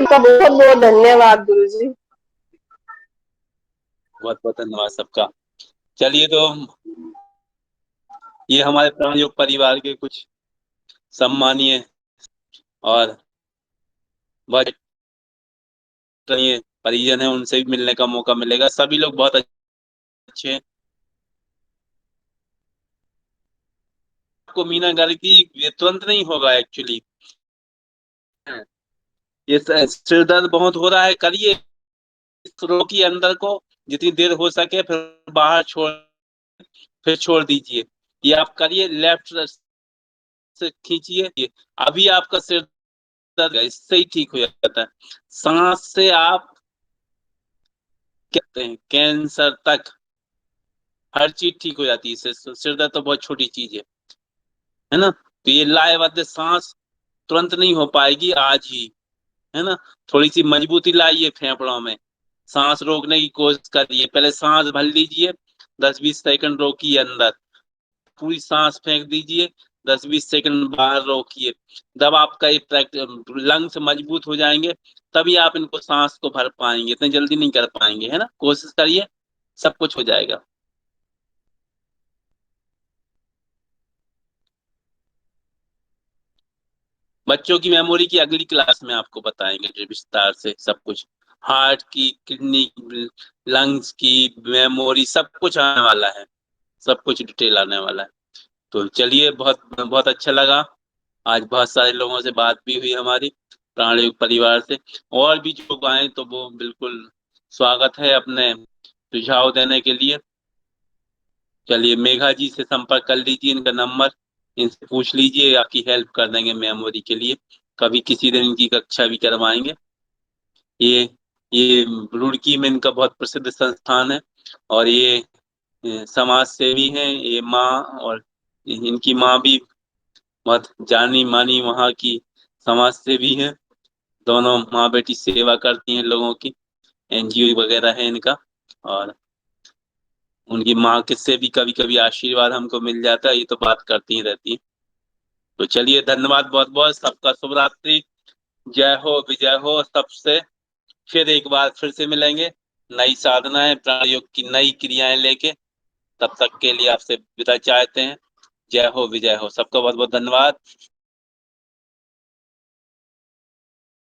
आपका बहुत बहुत धन्यवाद गुरुजी। बहुत बहुत धन्यवाद सबका। चलिए, तो ये हमारे प्राणयोग परिवार के कुछ सम्मानीय और बहुत ये परिजन है, उनसे भी मिलने का मौका मिलेगा। सभी लोग बहुत अच्छे हैं। आपको मीना गार्गी ये तुरंत नहीं होगा एक्चुअली। ये सिर दर्द बहुत हो रहा है, करिए इस रोकी अंदर को जितनी देर हो सके, फिर बाहर छोड़, फिर छोड़ दीजिए। ये आप करिए, लेफ्ट से खींचिए। अभी आपका सिर दर्द इससे ही ठीक हो जाता है। सांस से आप कहते हैं कैंसर तक हर चीज ठीक हो जाती है। सिर दर्द तो बहुत छोटी चीज है ना। तो ये लयबद्ध सांस तुरंत नहीं हो पाएगी आज ही, है ना। थोड़ी सी मजबूती लाइए फेफड़ों में, सांस रोकने की कोशिश करिए। पहले सांस भर लीजिए, 10-20 सेकंड रोकिए अंदर, पूरी सांस फेंक दीजिए, 10-20 सेकंड बाहर रोकिए। जब आपका ये लंग्स मजबूत हो जाएंगे, तभी आप इनको सांस को भर पाएंगे। इतने जल्दी नहीं कर पाएंगे, है ना। कोशिश करिए, सब कुछ हो जाएगा। बच्चों की मेमोरी की अगली क्लास में आपको बताएंगे जो विस्तार से सब कुछ, हार्ट की, किडनी, लंग्स की मेमोरी, सब कुछ आने वाला है, सब कुछ डिटेल आने वाला है। तो चलिए, बहुत बहुत अच्छा लगा। आज बहुत सारे लोगों से बात भी हुई हमारी प्राणयुग परिवार से। और भी जो आए तो वो बिल्कुल स्वागत है अपने सुझाव देने के लिए। चलिए, मेघा जी से संपर्क कर लीजिए, इनका नंबर, इनसे पूछ लीजिए, आपकी हेल्प कर देंगे मेमोरी के लिए। कभी किसी दिन इनकी कक्षा भी करवाएंगे। ये ये रुड़की में इनका बहुत प्रसिद्ध संस्थान है, और ये समाज सेवी हैं ये माँ, और इनकी माँ भी बहुत जानी मानी वहाँ की समाज सेवी हैं। दोनों माँ बेटी सेवा करती हैं लोगों की, एनजीओ वगैरह है इनका, और उनकी माँ किससे भी कभी कभी आशीर्वाद हमको मिल जाता है, ये तो बात करती ही रहती है। तो चलिए, धन्यवाद बहुत बहुत, सबका शुभ रात्रि, जय हो विजय हो सबसे। फिर एक बार फिर से मिलेंगे नई साधनाएं, प्राण योग की नई क्रियाएं लेके। तब तक के लिए आपसे विदा चाहते हैं। जय हो विजय हो, सबका बहुत बहुत धन्यवाद।